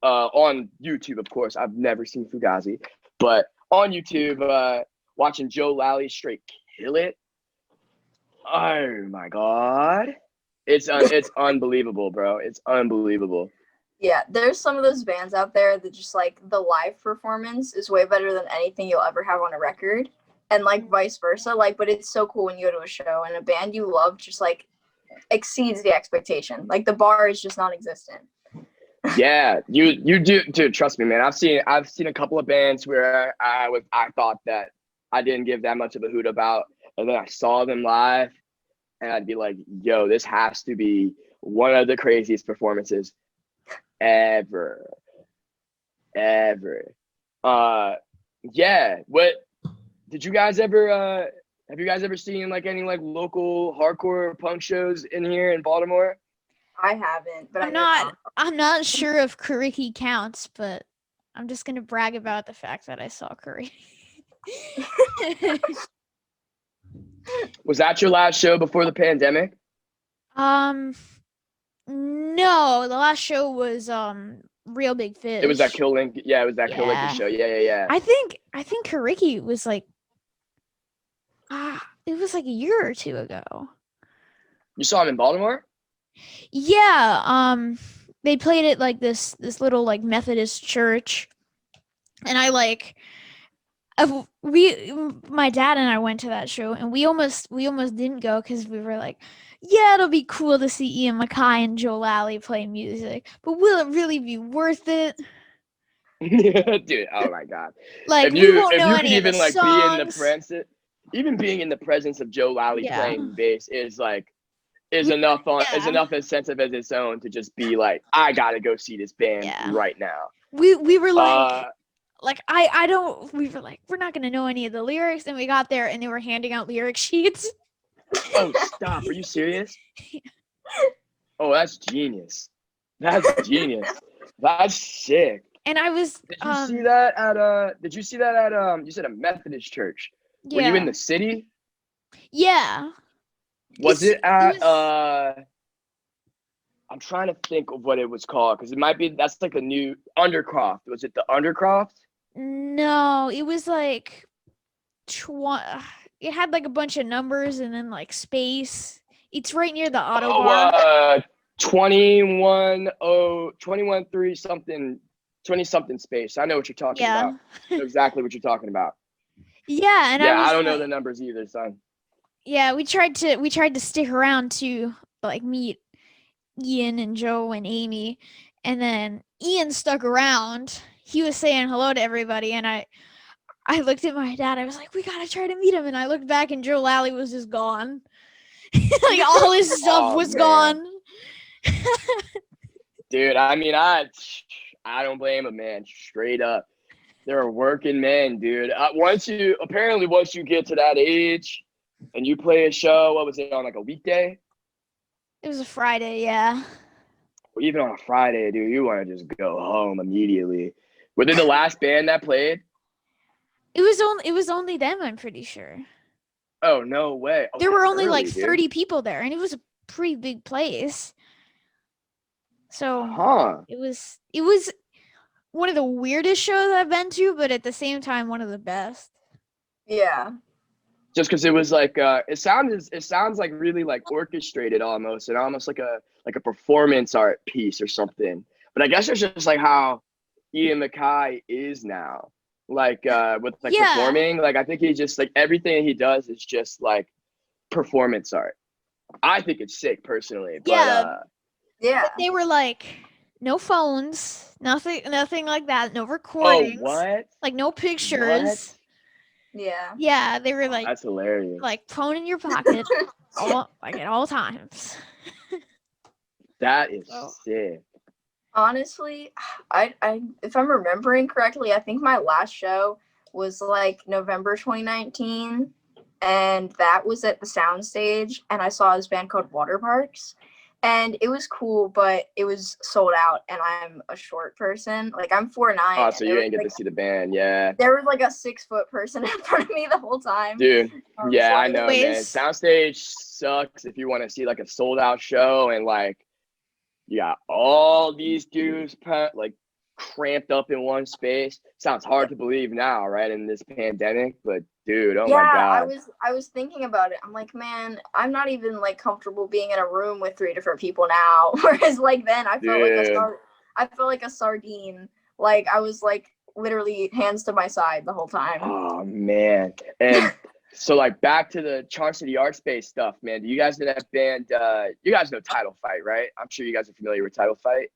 on YouTube, of course, I've never seen Fugazi, but on YouTube, watching Joe Lally straight kill it. Oh my God. It's unbelievable, bro. It's unbelievable. Yeah, there's some of those bands out there that just like the live performance is way better than anything you'll ever have on a record, and like vice versa. Like, but it's so cool when you go to a show and a band you love just like exceeds the expectation. Like the bar is just non-existent. Yeah, you do, dude. Trust me, man. I've seen a couple of bands where I thought that I didn't give that much of a hoot about, and then I saw them live, and I'd be like, "Yo, this has to be one of the craziest performances ever, ever." Yeah. What did you guys ever? Have you guys ever seen like any like local hardcore punk shows in here in Baltimore? I haven't, but I know I'm not sure if Kariki counts, but I'm just gonna brag about the fact that I saw Kariki. Was that your last show before the pandemic? um, no, the last show was Real Big Fish. It was that Kill Link. Yeah, it was that Kill Lincoln Yeah. show. Yeah. I think Kariki was like it was like a year or two ago. You saw him in Baltimore? Yeah, they played at like this little like Methodist church, and I like my dad and I went to that show, and we almost didn't go because we were like, yeah, it'll be cool to see Ian MacKaye and Joe Lally play music, but will it really be worth it? Dude, oh my God. Like If we you won't if know you could any of the even like be in the songs. even being in the presence of Joe Lally Yeah. playing bass is enough incentive as its own to just be like, I gotta go see this band right now. We were like I don't we were like, we're not gonna know any of the lyrics, and we got there and they were handing out lyric sheets. Oh, stop. Are you serious? Oh, that's genius. That's genius. That's sick. And I was Did you see that at you said a Methodist church? yeah. Were you in the city? Yeah. Was it at I'm trying to think of what it was called because that's like a new Undercroft. Was it the Undercroft? No, it was like it had like a bunch of numbers and then like space. It's right near the Autobahn. 21 something 20 something space. I know what you're talking about. I know exactly what you're talking about. Yeah, and I don't know the numbers either, son. Yeah, we tried to stick around to like meet Ian and Joe and Amy, and then Ian stuck around. He was saying hello to everybody, and I looked at my dad. I was like, "We gotta try to meet him." And I looked back, and Joe Lally was just gone. Like all his stuff was gone. Dude, I mean, I don't blame him, man. Straight up. They're working men, dude. Once you get to that age and you play a show, what was it, on like a weekday? It was a Friday, yeah. Or even on a Friday, dude, you want to just go home immediately. Were they the last band that played? It was only them, I'm pretty sure. Oh, no way. Oh, There were that's only like early, dude. 30 people there, and it was a pretty big place. So Huh. it was one of the weirdest shows I've been to, but at the same time one of the best. Yeah. Just because it was like it sounds like really like orchestrated almost, and almost like a performance art piece or something. But I guess it's just like how Ian MacKaye is now. Like with like Yeah. performing. Like I think he just like everything he does is just like performance art. I think it's sick personally. But Yeah. Yeah. But they were like no phones, nothing like that, no oh, recordings, what? like no pictures. Yeah. Yeah, they were like That's hilarious. phone in your pocket at all times. That is Oh. sick. Honestly, I if I'm remembering correctly, I think my last show was like November 2019, and that was at the Soundstage, and I saw this band called Waterparks, and it was cool, but it was sold out, and I'm a short person, like I'm 4'9". Oh, so and you there didn't was, get to see the band, yeah. there was like a 6-foot person in front of me the whole time. Dude, I was yeah, I like, know, man. Anyways. Soundstage sucks if you want to see like a sold out show and like you got all these dudes like cramped up in one space. Sounds hard to believe now, right, in this pandemic, but dude, oh my Yeah, god. I was thinking about it. I'm like, man, I'm not even like comfortable being in a room with 3 different people now. Whereas like then I felt Dude. I felt like a sardine. Like I was like literally hands to my side the whole time. Oh man. And so like back to the Charm City Art Space stuff, man. Do you guys know that band? You guys know Title Fight, right? I'm sure you guys are familiar with Title Fight.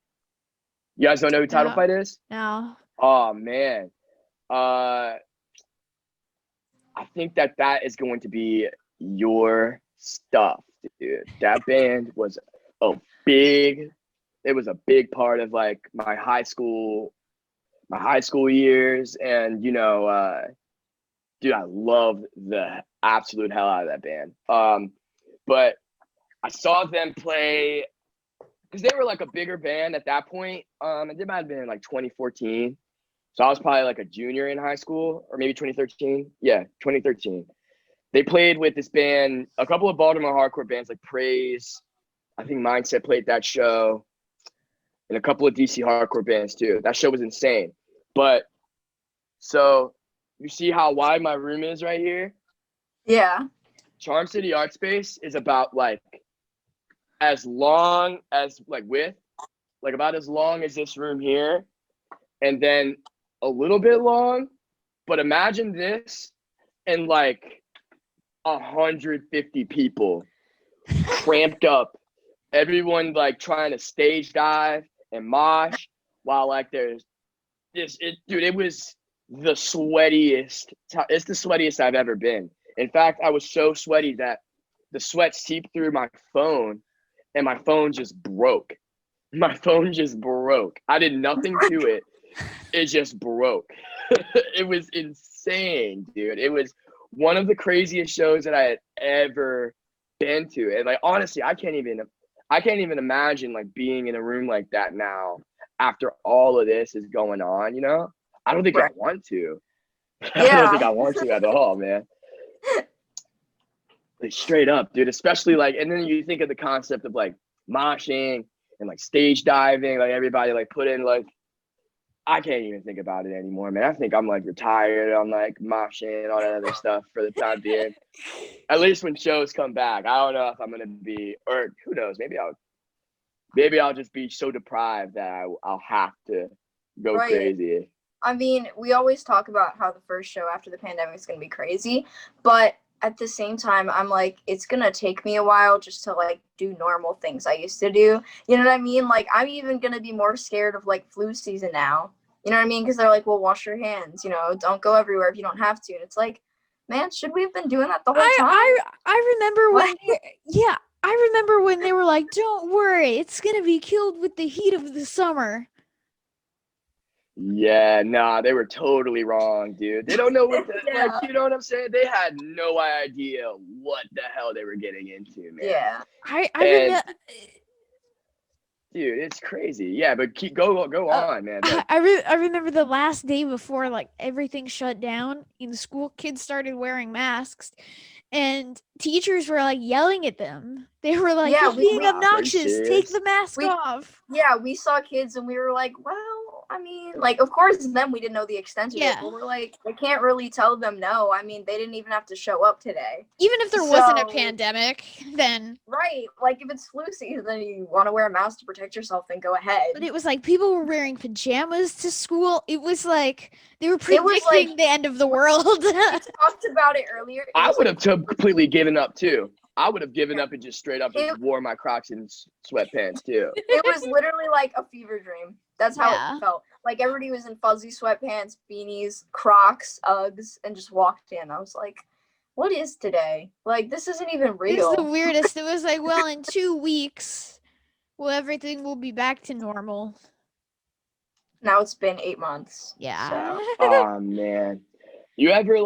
You guys don't know who Title No. Fight is? No. Oh man. I think that is going to be your stuff, dude. That band was a big part of like my high school years, and you know, dude, I love the absolute hell out of that band. But I saw them play because they were like a bigger band at that point. And they might have been in like 2014. So I was probably like a junior in high school, or maybe 2013. Yeah, 2013. They played with this band, a couple of Baltimore hardcore bands like Praise. I think Mindset played that show, and a couple of DC hardcore bands too. That show was insane. But so you see how wide my room is right here? Yeah. Charm City Art Space is about like as long as like width, like about as long as this room here, and then a little bit long. But imagine this and like 150 people cramped up, everyone like trying to stage dive and mosh while like there's dude, it was the sweatiest. It's the sweatiest I've ever been. In fact, I was so sweaty that the sweat seeped through my phone and my phone just broke. My phone just broke. I did nothing to it. It just broke. It was insane, dude. It was one of the craziest shows that I had ever been to. And like honestly, I can't even imagine like being in a room like that now after all of this is going on, you know? I don't think I want to. I don't think I want to at all, man. Like straight up, dude. Especially like, and then you think of the concept of like moshing and like stage diving, like everybody like put in like, I can't even think about it anymore, man. I think I'm like retired on like moshing and all that other stuff for the time being. At least when shows come back, I don't know if I'm gonna be, or who knows, maybe I'll just be so deprived that I'll have to go crazy. I mean, we always talk about how the first show after the pandemic is going to be crazy, but at the same time, I'm like, it's going to take me a while just to like do normal things I used to do. You know what I mean? Like, I'm even going to be more scared of like flu season now. You know what I mean? Because they're like, well, wash your hands, you know, don't go everywhere if you don't have to. And it's like, man, should we have been doing that the whole time? I remember when I remember when they were like, don't worry, it's going to be killed with the heat of the summer. Yeah, nah, they were totally wrong, dude. They don't know what the, Yeah. like, you know what I'm saying? They had no idea what the hell they were getting into, man. Yeah. I And remember. dude, it's crazy. Yeah, but go on, man. But I remember the last day before like everything shut down in school, kids started wearing masks, and teachers were like yelling at them. They were like, Yeah, "You're being are you obnoxious. Take serious? the mask We- off." Yeah, we saw kids and we were like, well, I mean, like, of course, then we didn't know the extent of it, Yeah. but we're like, I can't really tell them no. I mean, they didn't even have to show up today. Even if there wasn't a So- pandemic, then. Right. Like, if it's flu season and you want to wear a mask to protect yourself, then go ahead. But it was like people were wearing pajamas to school. It was like they were It was predicting like- the end of the world. We talked about it earlier. It I was would like- have completely given up too. I would have given up and just straight up just It- wore my Crocs and sweatpants too. It was literally like a fever dream. That's how Yeah. it felt. Like everybody was in fuzzy sweatpants, beanies, Crocs, Uggs, and just walked in. I was like, what is today? Like, this isn't even It was the real. weirdest. It was like, well, in 2 weeks, well, everything will be back to normal. Now it's been 8 months. Yeah. Oh man. You ever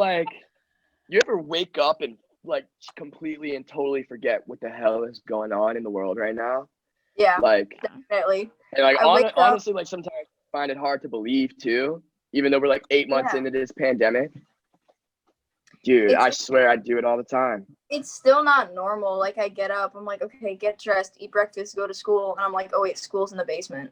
wake up and like completely and totally forget what the hell is going on in the world right now? Yeah, Like, definitely. and like I wake up- honestly, like sometimes I find it hard to believe too, even though we're like 8 months Yeah. into this pandemic. Dude, It's- I swear I do it all the time. It's still not normal. Like, I get up, I'm like, okay, get dressed, eat breakfast, go to school, and I'm like, oh wait, school's in the basement.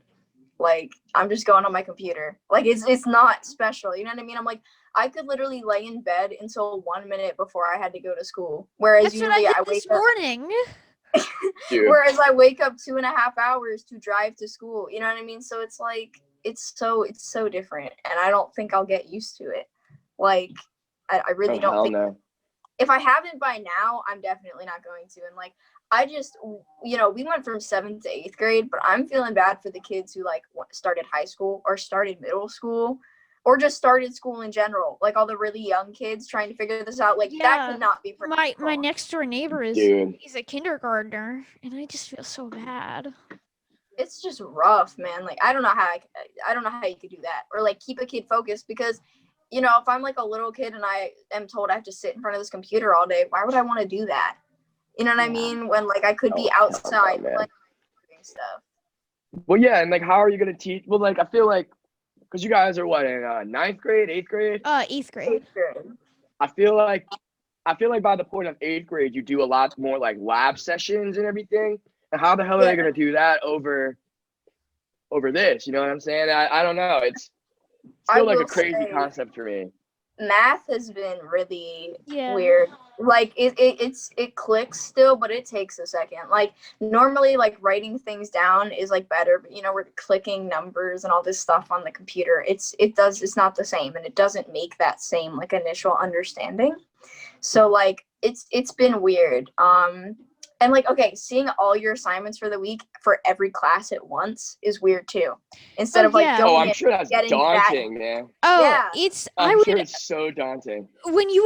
Like, I'm just going on my computer. Like, it's not special. You know what I mean? I'm like, I could literally lay in bed until 1 minute before I had to go to school. Whereas That's what I usually did I this wake up. morning. Dude. Whereas I wake up 2.5 hours to drive to school. You know what I mean? So it's like it's so different, and I don't think I'll get used to it. Like, I really Oh, don't hell think. no. If I haven't by now, I'm definitely not going to. And like, I just, we went from 7th to 8th grade, but I'm feeling bad for the kids who like started high school or started middle school or just started school in general. Like all the really young kids trying to figure this out. Like Yeah. that cannot be My practical. next door neighbor is Dude. he's a kindergartner, and I just feel so bad. It's just rough, man. Like I don't know how you could do that or like keep a kid focused because if I'm like a little kid and I am told I have to sit in front of this computer all day, why would I want to do that? You know what I Yeah. mean? When like I could be Oh, hell no, outside man. like doing stuff. Well, yeah, and like, how are you gonna teach? Well, like, I feel like, because you guys are what in 9th grade, 8th grade. 8th grade. 8th grade. I feel like by the point of 8th grade, you do a lot more like lab sessions and everything. And how the hell are they Yeah. gonna do that over this? You know what I'm saying? I don't know. It's I still like a will crazy say- concept for me. Math has been really Yeah. weird. Like it clicks still, but it takes a second. Like normally like writing things down is like better, but we're clicking numbers and all this stuff on the computer. It's not the same and it doesn't make that same like initial understanding. So like it's been weird. And like okay, seeing all your assignments for the week for every class at once is weird too. Instead Oh, of like yeah. going Oh, I'm in- sure that's getting that- daunting, man. Oh, Yeah. it's I'm I would sure it's so daunting. when you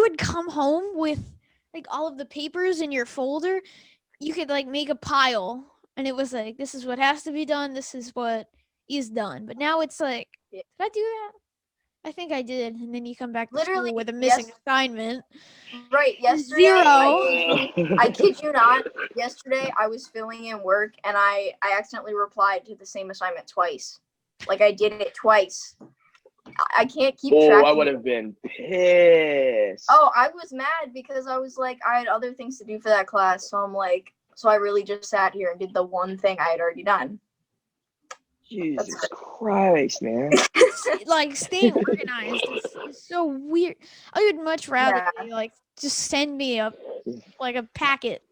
would come home with like all of the papers in your folder, you could like make a pile, and it was like this is what has to be done, this is what is done. But now it's like, Yeah. did I do that? I think I did, and then you come back to Literally, school with a missing yes. assignment. Right, yesterday Zero. I kid you not. Yesterday, I was filling in work and I accidentally replied to the same assignment twice. Like I did it twice. I can't keep Oh, track. I would have been pissed. Oh, I was mad because I was like, I had other things to do for that class. So I'm like, so I really just sat here and did the one thing I had already done. Jesus Christ, man. Like staying organized is so weird. I would much rather Yeah. they, like just send me a packet.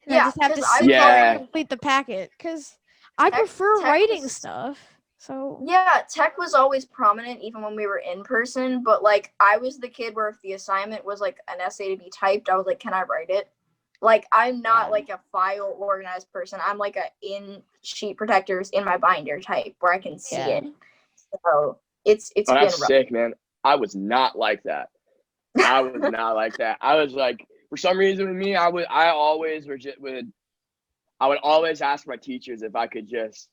And Yeah, I just have to 'cause I sit there Yeah. and complete the packet because I Tech- prefer tech writing was- stuff. So Yeah, tech was always prominent even when we were in person, but like I was the kid where if the assignment was like an essay to be typed, I was like, can I write it? Like I'm not Yeah. like a file organized person. I'm like a in sheet protectors in my binder type where I can see Yeah. it. So it's Oh, been that's rough. sick, man. I was not like that. I was not like that. I was like, for some reason with me, I would always ask my teachers if I could just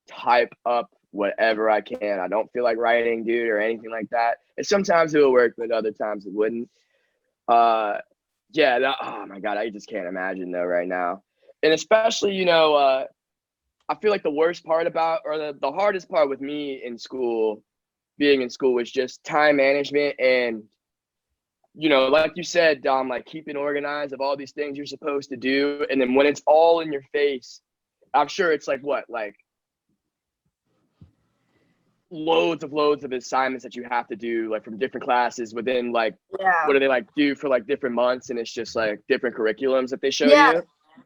type up whatever I can. I don't feel like writing, dude, or anything like that. And sometimes it will work, but other times it wouldn't. Yeah, oh my God, I just can't imagine though right now. And especially, I feel like the worst part about, or the hardest part with me in school, being in school, was just time management. And, like you said, Dom, like keeping organized of all these things you're supposed to do. And then when it's all in your face, I'm sure it's like loads of assignments that you have to do, like from different classes within what do they do for like different months, and it's just like different curriculums that they show you.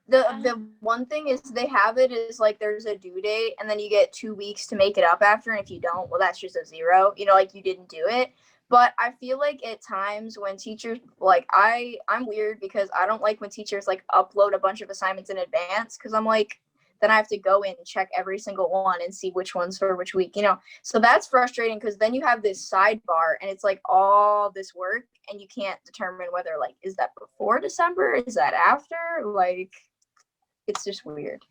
The one thing is they have it is like there's a due date and then you get 2 weeks to make it up after, and if you don't, well, that's just a zero, like you didn't do it. But I feel like at times when teachers, like I'm weird because I don't like when teachers like upload a bunch of assignments in advance, because I'm like, then I have to go in and check every single one and see which one's for which week, So that's frustrating, because then you have this sidebar and it's like all this work and you can't determine whether like, is that before December? Is that after? Like, it's just weird.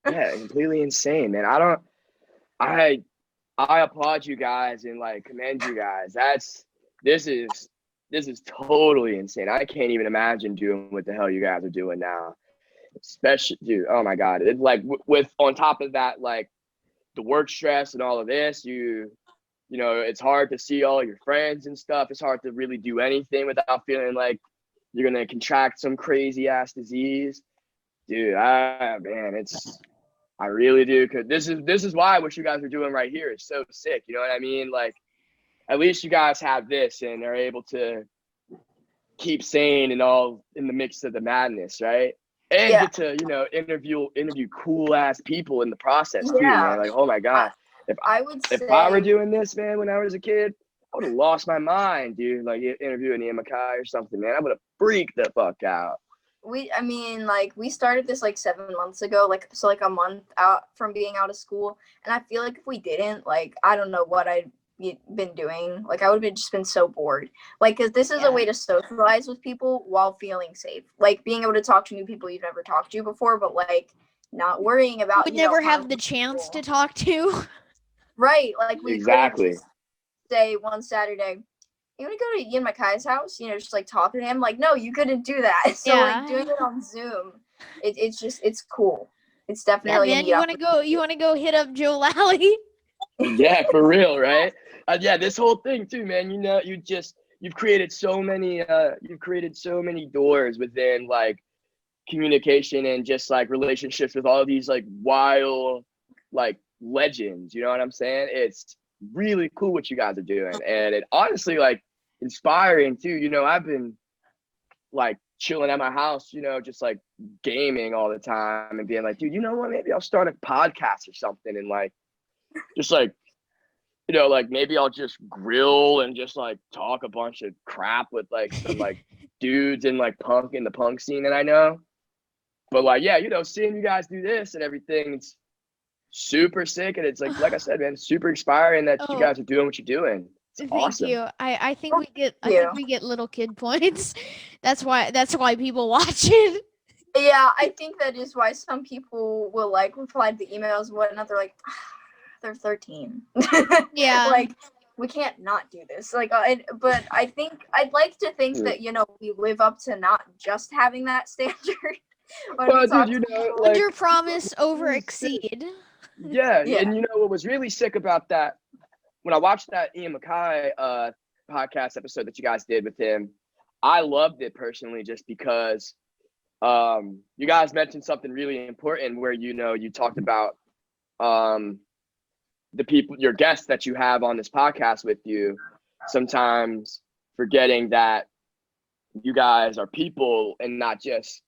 Yeah, completely insane, man. I applaud you guys and like commend you guys. This is totally insane. I can't even imagine doing what the hell you guys are doing now. Especially, dude, oh my God, it's like with on top of that, like the work stress and all of this, it's hard to see all your friends and stuff. It's hard to really do anything without feeling like you're gonna contract some crazy ass disease, dude. I really do, because this is why what you guys are doing right here is so sick. You know what I mean? Like, at least you guys have this and are able to keep sane and all in the mix of the madness, right? And get to, interview cool ass people in the process too, man. Like, oh my God. If I were doing this, man, when I was a kid, I would have lost my mind, dude. Like interviewing Ian MacKaye or something, man. I would have freaked the fuck out. We started this like 7 months ago, like a month out from being out of school. And I feel like if we didn't, like, I don't know what I'd been doing. Like, I would have just been so bored. Like, because this is a way to socialize with people while feeling safe. Like, being able to talk to new people you've never talked to before, but like not worrying about. You would never have the chance to talk to. Right. Like, we exactly say one Saturday, you want to go to Ian MacKaye's house? Just like talk to him. Like, no, you couldn't do that. So like doing it on Zoom, it's cool. It's definitely. Yeah, man, you want to go hit up Joe Lally? Yeah, for real, right? Yeah, this whole thing too, man. You've created so many doors within like communication and just like relationships with all these like wild like legends. You know what I'm saying? It's really cool what you guys are doing, and it honestly like inspiring too. I've been like chilling at my house, just like gaming all the time and being like, dude, you know what? Maybe I'll start a podcast or something, and like just like, like maybe I'll just grill and just like talk a bunch of crap with like some like dudes in like the punk scene that I know. But like, yeah, seeing you guys do this and everything, it's super sick. And it's like I said, man, it's super inspiring that you guys are doing what you're doing. It's awesome. Thank you. I think we get little kid points. That's why people watch it. Yeah, I think that is why some people will like reply to the emails and whatnot. They're like, they're 13. Yeah. Like, we can't not do this. Like, but I think I'd like to think that we live up to not just having that standard. Well, dude, like, under promise, over exceed. Yeah, and what was really sick about that, when I watched that Ian MacKaye podcast episode that you guys did with him, I loved it personally just because you guys mentioned something really important where you talked about the people, your guests that you have on this podcast with you, sometimes forgetting that you guys are people and not just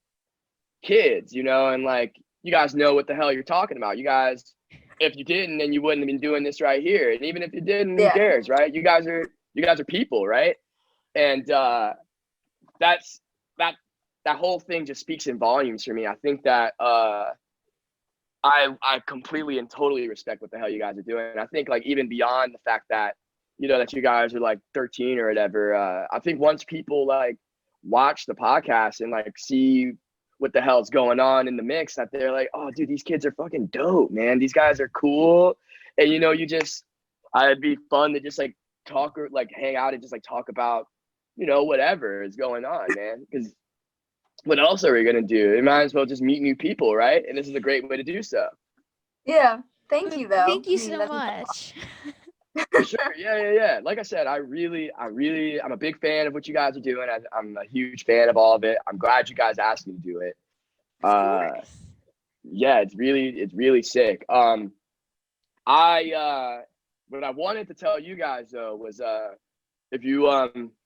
kids, and like you guys know what the hell you're talking about. You guys, if you didn't, then you wouldn't have been doing this right here. And even if you didn't, who cares, right? You guys are people, right? And that whole thing just speaks in volumes for me. I think that I completely and totally respect what the hell you guys are doing. I think like even beyond the fact that that you guys are like 13 or whatever, I think once people like watch the podcast and like see what the hell's going on in the mix, that they're like, oh dude, these kids are fucking dope, man. These guys are cool And you just, it'd be fun to just like talk or like hang out and just like talk about, whatever is going on, man. Because what else are we gonna do? We might as well just meet new people, right? And this is a great way to do so. Yeah. Thank you, though. Thank you I mean, so that's- much. For sure. Yeah. Like I said, I'm a big fan of what you guys are doing. I'm a huge fan of all of it. I'm glad you guys asked me to do it. Of course. Yeah, it's really sick. What I wanted to tell you guys though was if you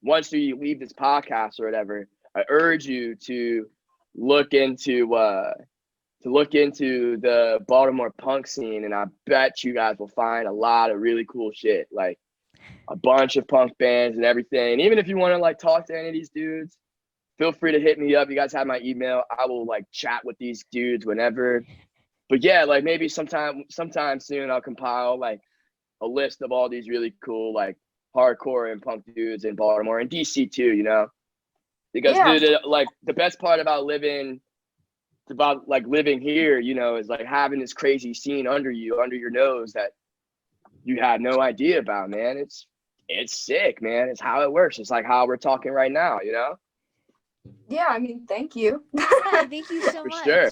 once you leave this podcast or whatever, I urge you to look into the Baltimore punk scene, and I bet you guys will find a lot of really cool shit, like a bunch of punk bands and everything. And even if you want to like talk to any of these dudes, feel free to hit me up. You guys have my email. I will like chat with these dudes whenever. But yeah, like maybe sometime soon I'll compile like a list of all these really cool like hardcore and punk dudes in Baltimore and DC too, because Yeah. dude, like the best part about living here, is like having this crazy scene under your nose that you had no idea about, man. It's sick, man. It's how it works. It's like how we're talking right now, Yeah, I mean, thank you. Yeah, thank you so For much. sure.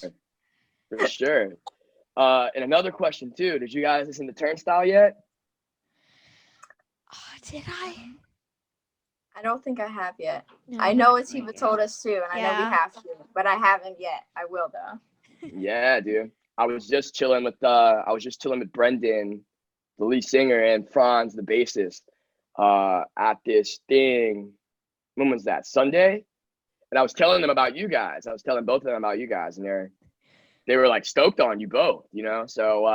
For sure. And another question too, did you guys listen to Turnstile yet? Oh, did I? I don't think I have yet. No, I know not Atiba quite told yet. us to, and I know Yeah. we have to, but I haven't yet. I will, though. Yeah, dude. I was just chilling with Brendan, the lead singer, and Franz, the bassist, at this thing. When was that? Sunday? And I was telling them about you guys. I was telling both of them about you guys, and they were like stoked on you both, So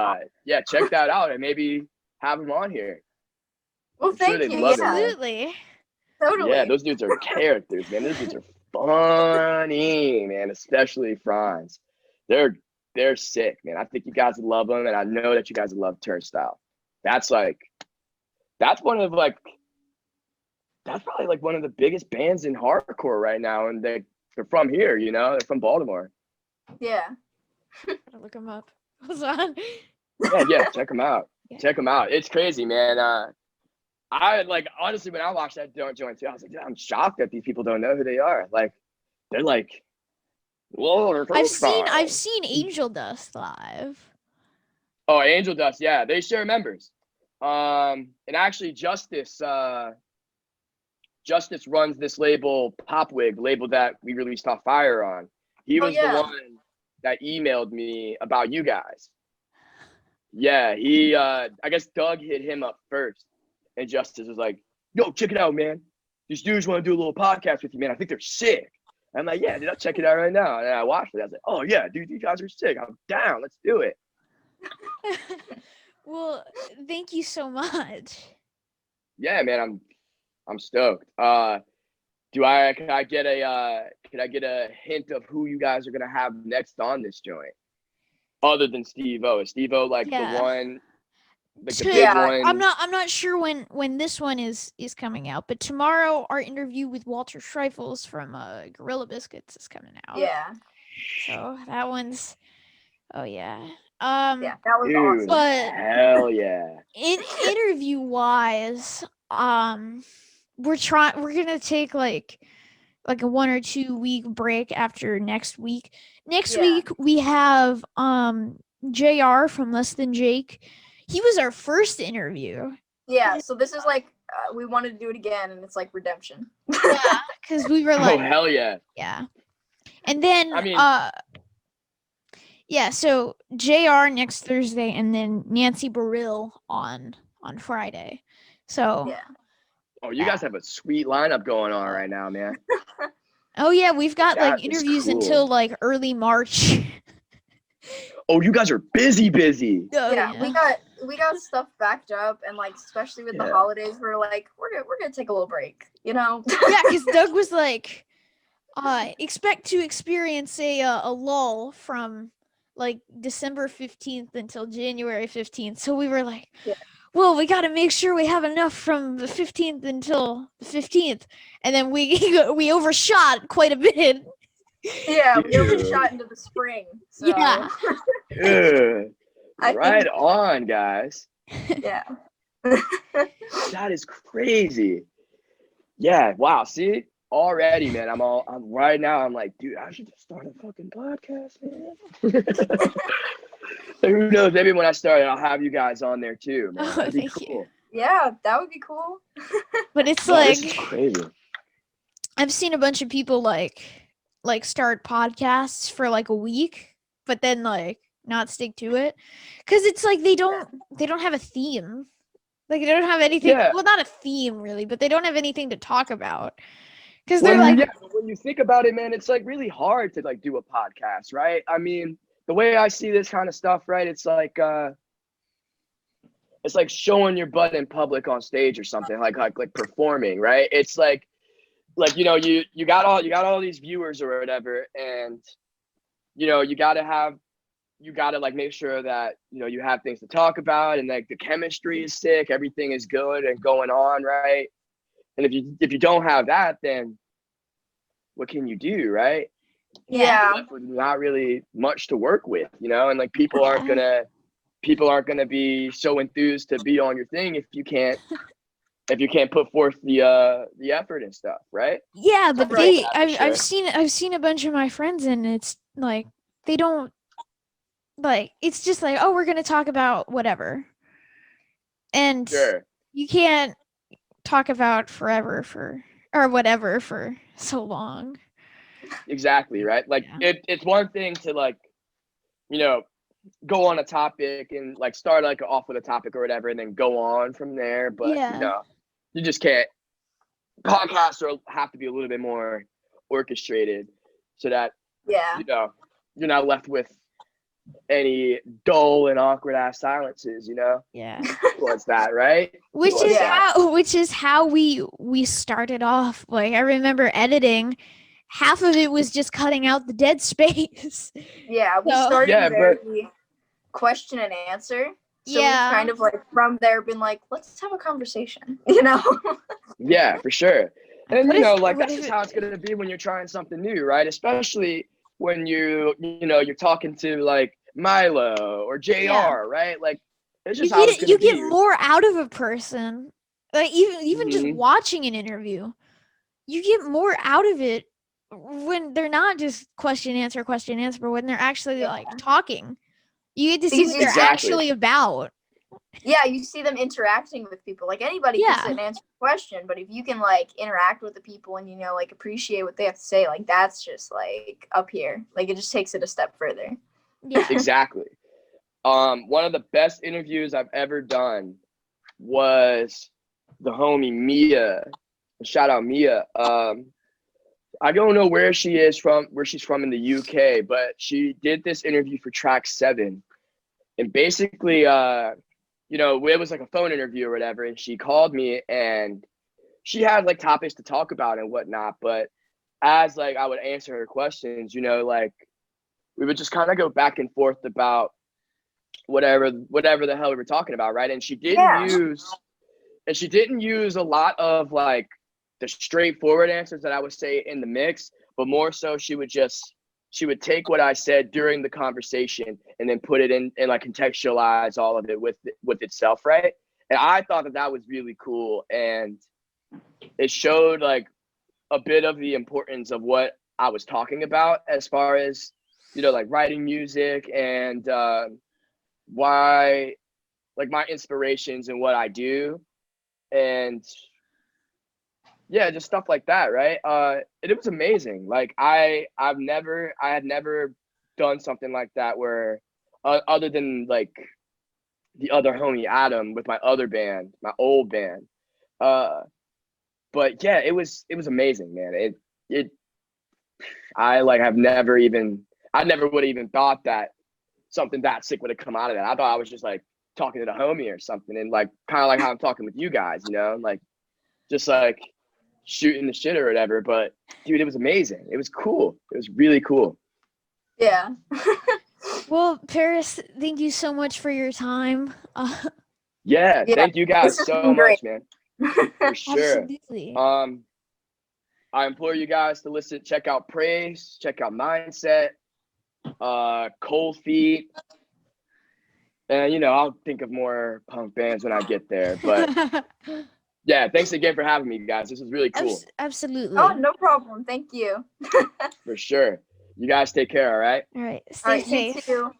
yeah, check that out and maybe have them on here. Well, I'm sure thank they'd you. love it, Yeah, man. Absolutely. totally. Yeah, those dudes are characters, man. Those dudes are funny, man. Especially Franz. They're sick, man. I think you guys would love them, and I know that you guys would love Turnstile. That's one of that's probably like one of the biggest bands in hardcore right now, and they're from here, they're from Baltimore. Yeah. Gotta look them up. Hold on. Yeah, check them out. Yeah. Check them out. It's crazy, man. I like honestly when I watched that joint too, I was like, I'm shocked that these people don't know who they are. Like, they're like, whoa, they're I've Turnstile. seen Angel Dust live. Oh, Angel Dust, yeah, they share members. And actually, Justice runs this label, Popwig, the label that we released Off Fire on. He was yeah. the one that emailed me about you guys. Yeah, he I guess Doug hit him up first, and Justice was like, yo, check it out, man. These dudes want to do a little podcast with you, man. I think they're sick. I'm like, yeah, dude, I'll check it out right now. And I watched it. I was like, oh yeah, dude, these guys are sick. I'm down. Let's do it. Well, thank you so much. Yeah, man, I'm stoked. Can I get a hint of who you guys are gonna have next on this joint? Other than Steve-O. Is Steve-O like Yeah. the one, like the To- big one? I'm not sure when this one is coming out, but tomorrow our interview with Walter Schreifels from Gorilla Biscuits is coming out. Yeah. So that one's yeah. Yeah. That was Dude, awesome. But hell yeah. interview wise, we're gonna take like a 1 or 2 week break after next week. Next Yeah. week we have JR from Less Than Jake. He was our first interview. Yeah. So this is like we wanted to do it again, and it's like redemption. Yeah, because we were Oh like, hell yeah. yeah. And then I mean- yeah, so JR next Thursday and then Nancy Burrill on Friday. So Yeah. Oh, you guys have a sweet lineup going on right now, man. oh yeah, we've got That like is interviews cool. until like early March. Oh, you guys are busy. Oh, Yeah. We got stuff backed up, and like especially with Yeah. the holidays, we're like we're gonna take a little break. Yeah, because Doug was like, expect to experience a lull from like December 15th until January 15th. So we were like, Yeah. well, we got to make sure we have enough from the 15th until the 15th. And then we overshot quite a bit. Yeah, we Dude. overshot into the spring. So. Yeah. Ugh. I Right think- on, guys. Yeah. That is crazy. Yeah. Wow. See, already, man. I'm right now. I'm like, dude, I should just start a fucking podcast, man. Who knows? Maybe when I start, I'll have you guys on there too, man. Oh, That'd be thank you. cool. Yeah, that would be cool. But it's No, like this is crazy. I've seen a bunch of people like start podcasts for like a week, but then like not stick to it, because it's like they don't have a theme. Like they don't have anything. Yeah. Well, not a theme really, but they don't have anything to talk about. Because Well, they're like, yeah, when you think about it, man, it's like really hard to like do a podcast, right? I mean, the way I see this kind of stuff, right? It's like showing your butt in public on stage or something, like performing, right? It's like you know, you got all these viewers or whatever, and you know, you gotta like make sure that, you know, you have things to talk about, and like the chemistry is sick, everything is good and going on, right? And if you don't have that, then what can you do, right? Yeah. You're left with not really much to work with, you know, and like people aren't gonna be so enthused to be on your thing if you can't put forth the effort and stuff, right? yeah, but Right. I've seen a bunch of my friends, and it's like they don't like. It's just like, oh, we're gonna talk about whatever, and Sure. you can't talk about forever or whatever for so long. Exactly, right? Like it's one thing to like, you know, go on a topic and like start like off with a topic or whatever and then go on from there, but you know, you just can't. Podcasts have to be a little bit more orchestrated so that Yeah. you know, you're not left with any dull and awkward ass silences, you know? Yeah. Towards that, right? Which Towards is how we started off. Like I remember editing, half of it was just cutting out the dead space. Yeah, we So- started Yeah, very question and answer. So Yeah. we've kind of like from there been like, let's have a conversation, you know? Yeah, for sure. And What you if- know, like what that's if just it- how it's gonna be when you're trying something new, right? Especially when you know you're talking to like Milo or JR, Yeah. right? Like it's You just how it's gonna get be. more out of a person. Like even just Mhm. watching an interview, you get more out of it when they're not just question answer, but when they're actually like talking. You get to see Because what they're Exactly. actually about. Yeah, you see them interacting with people. Like anybody Yeah. can sit and answer a question, but if you can like interact with the people and, you know, like appreciate what they have to say, like that's just like up here. Like it just takes it a step further. Yeah. Exactly. One of the best interviews I've ever done was the homie Mia. Shout out Mia. I don't know where she's from in the UK, but she did this interview for Track 7. And basically, you know, it was like a phone interview or whatever, and she called me and she had like topics to talk about and whatnot, but as like I would answer her questions, you know, like we would just kind of go back and forth about whatever the hell we were talking about, right? And she didn't use a lot of like the straightforward answers that I would say in the mix, but more so she would take what I said during the conversation and then put it in and like contextualize all of it with itself, right? And I thought that was really cool, and it showed like a bit of the importance of what I was talking about as far as, you know, like writing music and why, like my inspirations and what I do, and yeah, just stuff like that, right? It was amazing. Like I had never done something like that where, other than like the other homie Adam with my other band, my old band. But yeah, it was amazing, man. I like I never would have even thought that something that sick would have come out of that. I thought I was just like talking to the homie or something, and like kind of like how I'm talking with you guys, you know, like just like shooting the shit or whatever. But dude, it was amazing. It was cool. It was really cool. Yeah. Well, Paris, thank you so much for your time. Yeah, thank you guys this has so been great. much, man. For sure. Absolutely. I implore you guys to check out Praise, check out Mindset, Cold Feet. And I'll think of more punk bands when I get there. But yeah, thanks again for having me, guys. This is really cool. Absolutely. Oh, no problem. Thank you. For sure. You guys take care, all right? All right. All Stay right, safe. you too.